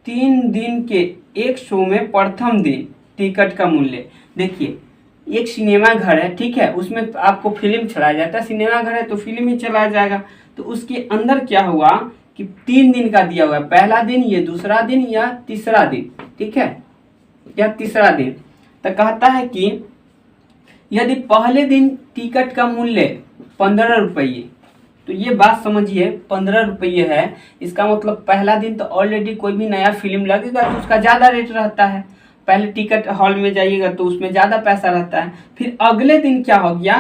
[SPEAKER 1] 3 दिन के एक शो में प्रथम दिन टिकट का मूल्य। देखिए एक सिनेमा घर है, ठीक है, उसमें आपको फिल्म चलाया जाता है, सिनेमा घर है तो फिल्म ही चलाया जाएगा। तो उसके अंदर क्या हुआ कि 3 दिन का दिया हुआ है, पहला दिन, ये दूसरा दिन या तीसरा दिन, ठीक है, या तीसरा दिन। तो कहता है कि यदि पहले दिन टिकट का मूल्य 15 रुपये, तो ये बात समझिए 15 रुपये है, इसका मतलब पहला दिन तो ऑलरेडी कोई भी नया फिल्म लगेगा तो उसका ज़्यादा रेट रहता है, पहले टिकट हॉल में जाइएगा तो उसमें ज़्यादा पैसा रहता है। फिर अगले दिन क्या हो गया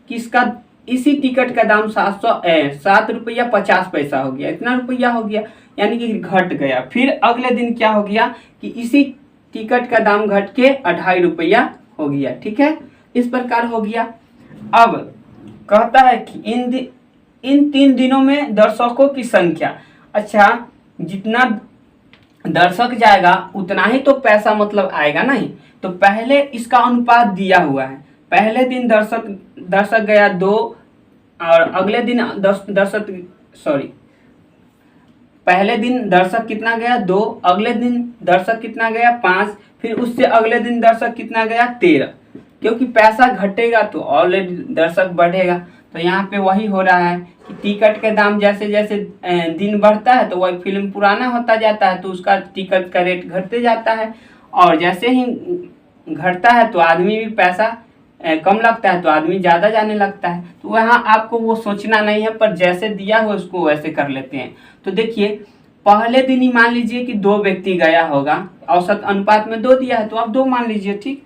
[SPEAKER 1] कि इसका इसी टिकट का दाम 7 रुपया 50 पैसा हो गया, इतना रुपया हो गया, यानी कि घट गया। फिर अगले दिन क्या हो गया कि इसी टिकट का दाम घट के 2.5 रुपया हो गया, ठीक है, इस प्रकार हो गया। अब कहता है कि इन 3 दिनों में दर्शकों की संख्या, अच्छा जितना दर्शक जाएगा उतना ही तो पैसा मतलब आएगा नहीं, तो पहले इसका अनुपात दिया हुआ है, पहले दिन दर्शक गया 2 और अगले दिन पहले दिन दर्शक कितना गया 2, अगले दिन दर्शक कितना गया 5, फिर उससे अगले दिन दर्शक कितना गया 13, क्योंकि पैसा घटेगा तो ऑलरेडी दर्शक बढ़ेगा। तो यहाँ पे वही हो रहा है कि टिकट के दाम जैसे जैसे दिन बढ़ता है तो वही फिल्म पुराना होता जाता है तो उसका टिकट का रेट घटते जाता है, और जैसे ही घटता है तो आदमी भी पैसा कम लगता है तो आदमी ज़्यादा जाने लगता है। तो वहाँ आपको वो सोचना नहीं है, पर जैसे दिया हो उसको वैसे कर लेते हैं। तो देखिए पहले दिन ही मान लीजिए कि 2 व्यक्ति गया होगा, औसत अनुपात में 2 दिया है तो आप 2 मान लीजिए, ठीक।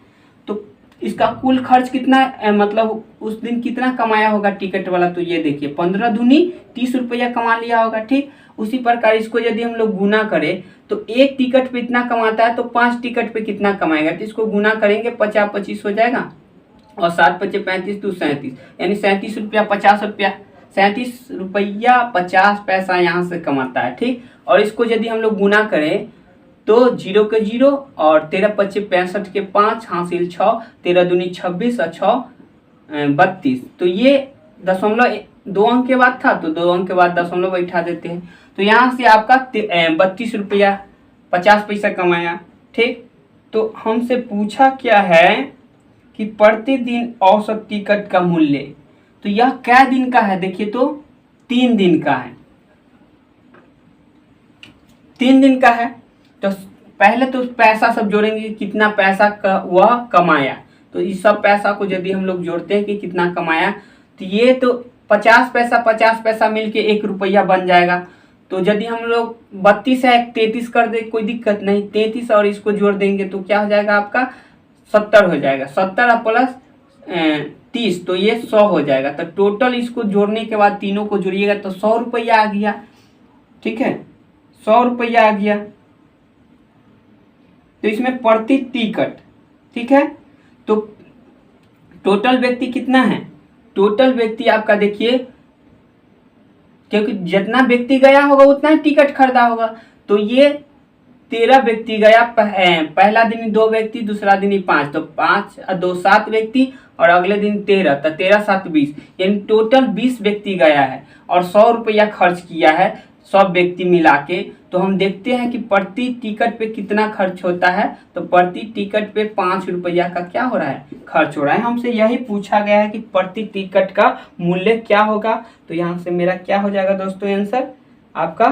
[SPEAKER 1] तो इसका कुल खर्च कितना मतलब उस दिन कितना कमाया होगा टिकट वाला, तो ये देखिए 15 दूनी 30 रुपया कमा लिया होगा, ठीक। उसी प्रकार इसको यदि हम लोग गुना करें तो एक टिकट पे इतना कमाता है तो 5 टिकट पे कितना कमाएगा, तो इसको गुना करेंगे 50 25 हो जाएगा, और 7 पचे 35 तो 37, यानी 37 रुपया 50 रुपया, 37 रुपया 50 पैसा यहाँ से कमाता है, ठीक। और इसको यदि हम लोग गुना करें तो 0 के 0 और 13 पचे 65 के 5 हासिल 6, 13 दूनी 26 और 6 32, तो ये दशमलव 2 अंक के बाद था तो 2 अंक के बाद दशमलव बैठा देते हैं। तो यहाँ से आपका 32 रुपया 50 पैसा कमाया, ठीक। तो हमसे पूछा क्या है कि प्रतिदिन औसत टिकट का मूल्य, तो यह क्या दिन का है, देखिए तो 3 दिन का है, 3 दिन का है। तो पहले तो पैसा सब जोड़ेंगे कितना पैसा वह कमाया, तो इस सब पैसा को यदि हम लोग जोड़ते हैं कि कितना कमाया, तो ये तो 50 पैसा मिलके 1 रुपया बन जाएगा। तो यदि हम लोग 32 है 33 कर दे कोई दिक्कत नहीं, 33 और इसको जोड़ देंगे तो क्या हो जाएगा आपका 70 हो जाएगा, 70 प्लस 30 तो ये 100 हो जाएगा। तो टोटल इसको जोड़ने के बाद तीनों को जोड़िएगा तो 100 रुपया आ गया, ठीक है, 100 रुपया आ गया। तो इसमें प्रति टिकट, ठीक है, तो टोटल व्यक्ति कितना है, टोटल व्यक्ति आपका देखिए, क्योंकि जितना व्यक्ति गया होगा उतना ही टिकट खरीदा होगा, तो ये 13 व्यक्ति गया, पहला दिन 2 व्यक्ति, दूसरा दिन 5, तो 5 और 2 7 व्यक्ति, और अगले दिन 13, तो 13 7 20, यानी टोटल 20 व्यक्ति गया है और 100 रुपया खर्च किया है सब व्यक्ति मिला के। तो हम देखते हैं कि प्रति टिकट पे कितना खर्च होता है, तो प्रति टिकट पे 5 रुपया का क्या हो रहा है, खर्च हो रहा है। हमसे यही पूछा गया है कि प्रति टिकट का मूल्य क्या होगा, तो यहाँ से मेरा क्या हो जाएगा दोस्तों, आंसर आपका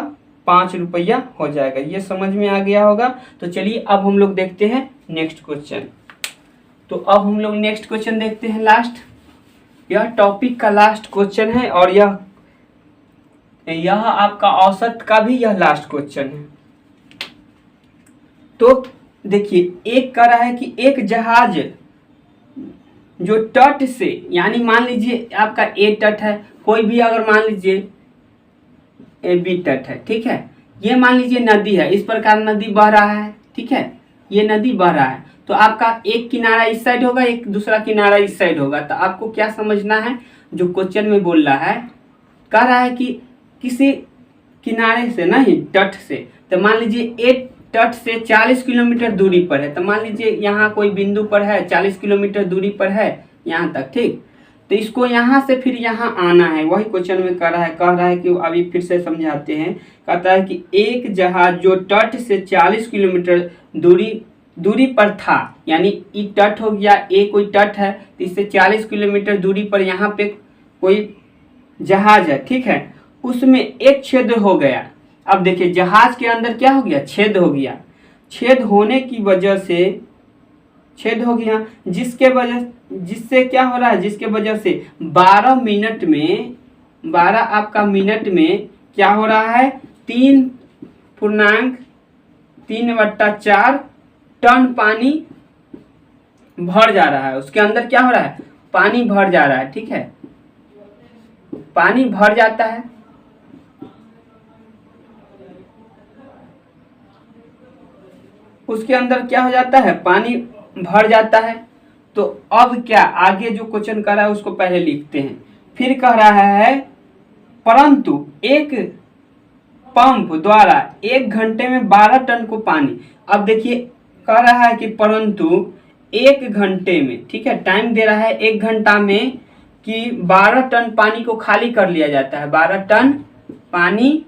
[SPEAKER 1] 5 रुपया हो जाएगा। ये समझ में आ गया होगा। तो चलिए अब हम लोग देखते हैं नेक्स्ट क्वेश्चन। तो अब हम लोग नेक्स्ट क्वेश्चन देखते हैं, लास्ट, यह टॉपिक का लास्ट क्वेश्चन है, और यह आपका औसत का भी यह लास्ट क्वेश्चन है। तो देखिए एक कह रहा है कि एक जहाज जो तट से, यानी मान लीजिए आपका ए तट है, कोई भी अगर मान लीजिए ए बी तट है, ठीक है, ये मान लीजिए नदी है, इस प्रकार नदी बह रहा है, ठीक है, ये नदी बह रहा है, तो आपका एक किनारा इस साइड होगा, एक दूसरा किनारा इस साइड होगा। तो आपको क्या समझना है, जो क्वेश्चन में बोल रहा है, कह रहा है कि किसी किनारे से नहीं तट से, तो मान लीजिए एक तट से 40 किलोमीटर दूरी पर है, तो मान लीजिए यहाँ कोई बिंदु पर है 40 किलोमीटर दूरी पर है यहाँ तक, ठीक। तो इसको यहाँ से फिर यहाँ आना है, वही क्वेश्चन में कह रहा है कि अभी फिर से समझाते हैं। कहता है कि एक जहाज जो तट से 40 किलोमीटर दूरी पर था, यानी ई तट हो गया, ए कोई तट है, तो इससे 40 किलोमीटर दूरी पर यहाँ पे कोई जहाज है, ठीक है, उसमें एक छेद हो गया। अब देखिए जहाज के अंदर क्या हो गया, छेद हो गया। छेद होने की वजह से छेद हो गया, जिससे क्या हो रहा है, जिसके वजह से 12 मिनट में 12 आपका मिनट में क्या हो रहा है, 3.4 टन पानी भर जा रहा है। उसके अंदर क्या हो रहा है, पानी भर जा रहा है, ठीक है, पानी भर जाता है। उसके अंदर क्या हो जाता है, पानी भर जाता है। तो अब क्या आगे जो क्वेश्चन कर रहा है उसको पहले लिखते हैं। फिर कह रहा है परंतु एक पंप द्वारा 1 घंटे में 12 टन को पानी। अब देखिए कह रहा है कि परंतु 1 घंटे में, ठीक है, टाइम दे रहा है 1 घंटा में कि 12 टन पानी को खाली कर लिया जाता है, 12 टन पानी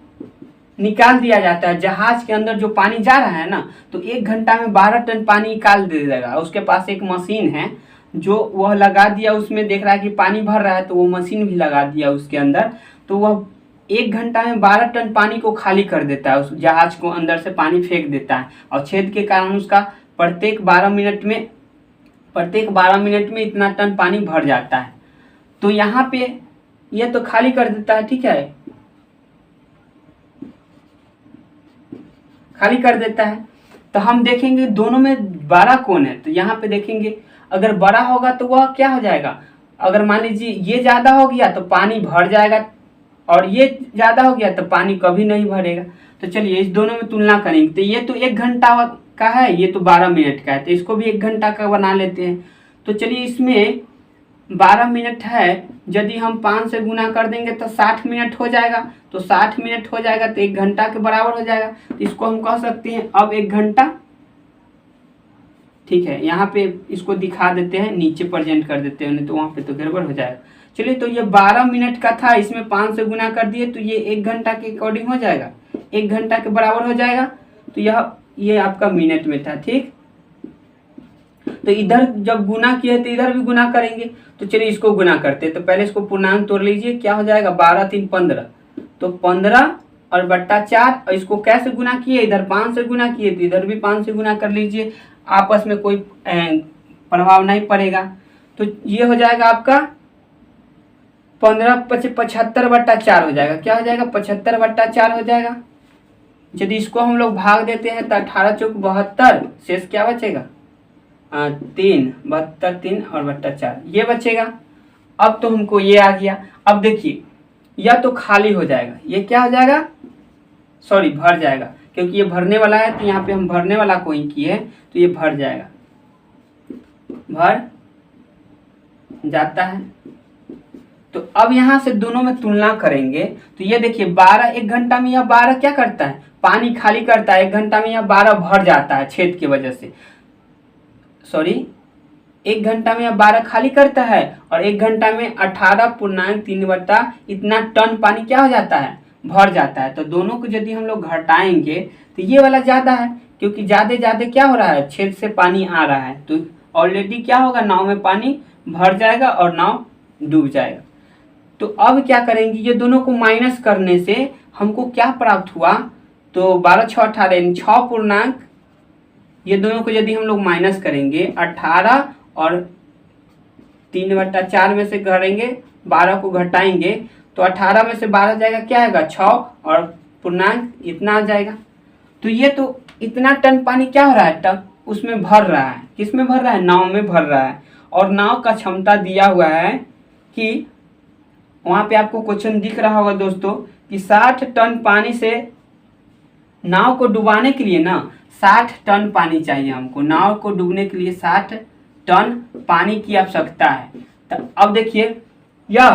[SPEAKER 1] निकाल दिया जाता है। जहाज के अंदर जो पानी जा रहा है ना, तो 1 घंटा में 12 टन पानी निकाल दे देगा। उसके पास एक मशीन है जो वह लगा दिया, उसमें देख रहा है कि पानी भर रहा है, तो वो मशीन भी लगा दिया उसके अंदर, तो वह 1 घंटा में 12 टन पानी को खाली कर देता है, उस जहाज को अंदर से पानी फेंक देता है। और छेद के कारण उसका प्रत्येक 12 मिनट में इतना टन पानी भर जाता है। तो यहाँ पे यह तो खाली कर देता है, ठीक है, खाली कर देता है। तो हम देखेंगे दोनों में बड़ा कौन है, तो यहाँ पे देखेंगे अगर बड़ा होगा तो वह क्या हो जाएगा, अगर मान लीजिए ये ज़्यादा हो गया तो पानी भर जाएगा, और ये ज़्यादा हो गया तो पानी कभी नहीं भरेगा। तो चलिए इस दोनों में तुलना करेंगे। तो ये तो 1 घंटा का है, ये तो 12 मिनट का है, तो इसको भी 1 घंटा का बना लेते हैं। तो चलिए इसमें 12 मिनट है, यदि हम 5 से गुना कर देंगे तो 60 मिनट हो जाएगा। तो 60 मिनट हो जाएगा तो 1 घंटा के बराबर हो जाएगा। तो इसको हम कह सकते हैं अब 1 घंटा, ठीक है, यहाँ पे इसको दिखा देते हैं, नीचे प्रेजेंट कर देते हैं, नहीं तो वहाँ पे तो गड़बड़ हो जाएगा। चलिए तो ये 12 मिनट का था, इसमें 5 से गुना कर दिए तो ये 1 घंटा के अकॉर्डिंग हो जाएगा, 1 घंटा के बराबर हो जाएगा। तो ये आपका मिनट में था, ठीक। तो इधर जब गुना किए तो इधर भी गुना करेंगे। तो चलिए इसको गुना करते हैं। तो पहले इसको पूर्णांक तोड़ लीजिए, क्या हो जाएगा, 12 3 15, तो 15 और बट्टा 4, और इसको कैसे गुना किए, इधर 5 से गुना किए तो इधर भी 5 से गुना कर लीजिए, आपस में कोई प्रभाव नहीं पड़ेगा। तो ये हो जाएगा आपका 15 75 बट्टा 4 हो जाएगा, क्या हो जाएगा, 75 बट्टा 4 हो जाएगा। यदि इसको हम लोग भाग देते हैं तो 18 चौक 72, शेष क्या बचेगा, 3 72 3 और बट्टा 4 ये बचेगा। अब तो हमको ये आ गया। अब देखिए यह तो खाली हो जाएगा, ये क्या हो जाएगा, सॉरी भर जाएगा, क्योंकि ये भरने वाला है, तो यहाँ पे हम भरने वाला को ही किए तो ये भर जाएगा, भर जाता है। तो अब यहाँ से दोनों में तुलना करेंगे तो ये देखिए 12 1 घंटा में यह 12 क्या करता है, पानी खाली करता है, 1 घंटा में यह 12 भर जाता है छेद की वजह से, सॉरी 1 घंटा में यह 12 खाली करता है, और 1 घंटा में 18.3 बट्टा इतना टन पानी क्या हो जाता है, भर जाता है। तो दोनों को यदि हम लोग घटाएंगे तो ये वाला ज़्यादा है, क्योंकि ज़्यादा क्या हो रहा है, छेद से पानी आ रहा है, तो ऑलरेडी क्या होगा, नाव में पानी भर जाएगा और नाव डूब जाएगा। तो अब क्या करेंगे, ये दोनों को माइनस करने से हमको क्या प्राप्त हुआ, तो 12 6 18 यानी 6 पूर्णांक, ये दोनों को यदि हम लोग माइनस करेंगे 18 और 3/4 में से करेंगे, 12 को घटाएंगे तो 18 में से 12 जाएगा, क्या आएगा 6 और पूर्णांक इतना आ जाएगा। तो ये तो इतना टन पानी क्या हो रहा है, टन उसमें भर रहा है, किसमें भर रहा है, नाव में भर रहा है। और नाव का क्षमता दिया हुआ है कि वहाँ पे आपको क्वेश्चन दिख रहा होगा दोस्तों कि 60 टन पानी से नाव को डुबाने के लिए ना 60 टन पानी चाहिए हमको, नाव को डूबने के लिए 60 टन पानी की आवश्यकता है। तो अब देखिए यह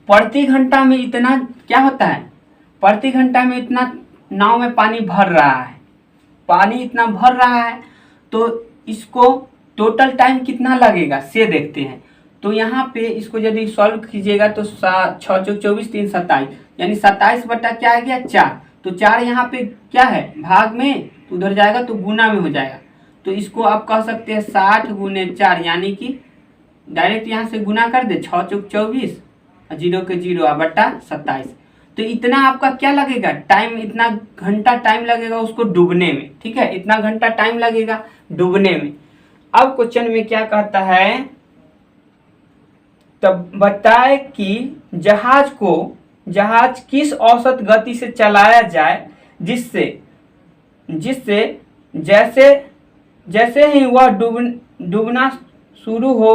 [SPEAKER 1] प्रति घंटा में इतना क्या होता है, प्रति घंटा में इतना नाव में पानी भर रहा है, पानी इतना भर रहा है, तो इसको टोटल टाइम कितना लगेगा से देखते हैं। तो यहाँ पे इसको यदि सॉल्व कीजिएगा तो 6 चौक 24 3 27, यानी 27 बटा क्या आ गया 4। तो 4 यहाँ पे क्या है भाग में, तो उधर जाएगा तो गुना में हो जाएगा। तो इसको आप कह सकते हैं 60 गुने 4, यानी कि डायरेक्ट यहाँ से गुना कर दे 6 चौक 24 0 के 0 बटा 27। तो इतना आपका क्या लगेगा टाइम, इतना घंटा टाइम लगेगा उसको डूबने में। ठीक है, इतना घंटा टाइम लगेगा डूबने में। अब क्वेश्चन में क्या कहता है, तब बताए कि जहाज किस औसत गति से चलाया जाए जिससे जैसे ही वह डूबना शुरू हो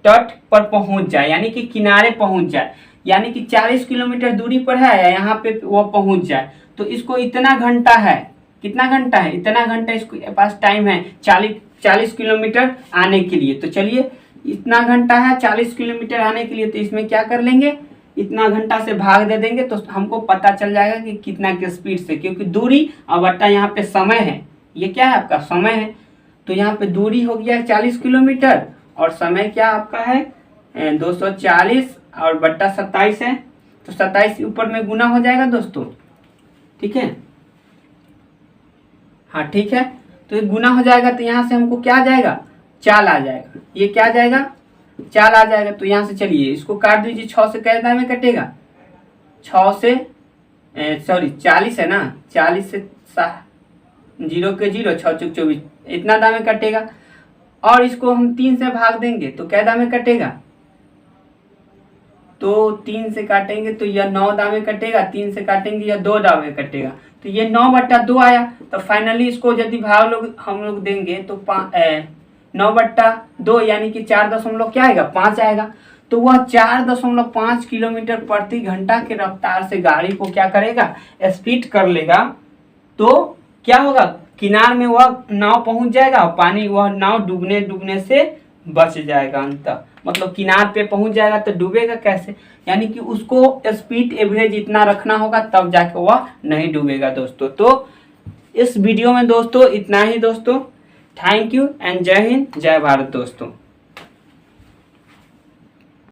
[SPEAKER 1] तट पर पहुंच जाए, यानी कि किनारे पहुंच जाए, यानी कि 40 किलोमीटर दूरी पर है, यहाँ पे वो पहुंच जाए। तो इसको इतना घंटा है, कितना घंटा है, इतना घंटा इसके पास टाइम है 40 किलोमीटर आने के लिए। तो चलिए इतना घंटा है 40 किलोमीटर आने के लिए, तो इसमें क्या कर लेंगे, इतना घंटा से भाग दे देंगे तो हमको पता चल जाएगा कि कितना के स्पीड से, क्योंकि दूरी और बट्टा यहाँ पे समय है, ये क्या है आपका समय है। तो यहाँ पे दूरी हो गया 40 किलोमीटर और समय क्या आपका है 240 और बट्टा 27 है। तो 27 ऊपर में गुना हो जाएगा दोस्तों। ठीक है, हाँ ठीक है, तो ये गुना हो जाएगा। तो यहाँ से हमको क्या आ जाएगा, चाल आ जाएगा। ये क्या आ जाएगा, चाल आ जाएगा। तो यहाँ से चलिए इसको काट दीजिए, 6 से कितना में कटेगा, 6 से 40 है ना, 40 से 0 के 0 6 चौक 24 इतना दाम में कटेगा। और इसको हम 3 से भाग देंगे तो क्या दाम में कटेगा, तो 3 से काटेंगे तो यह 9 दाम में कटेगा, 3 से काटेंगे यह 2 दाम में कटेगा। तो ये 9 बट्टा 2 आया। तो फाइनली इसको यदि भाग हम लोग देंगे तो 9 बट्टा 2 यानी कि 4 क्या आएगा 5 आएगा। तो वह 4.5 किलोमीटर प्रति घंटा के रफ्तार से गाड़ी को क्या करेगा, स्पीड कर लेगा। तो क्या होगा, किनार में वह नाव पहुंच जाएगा और पानी वह नाव डूबने से बच जाएगा अंत, मतलब किनार पे पहुंच जाएगा। तो डूबेगा कैसे, यानी कि उसको स्पीड एवरेज इतना रखना होगा तब जाके वह नहीं डूबेगा दोस्तों। तो इस वीडियो में दोस्तों इतना ही दोस्तों। थैंक यू एंड जय हिंद जय भारत दोस्तों।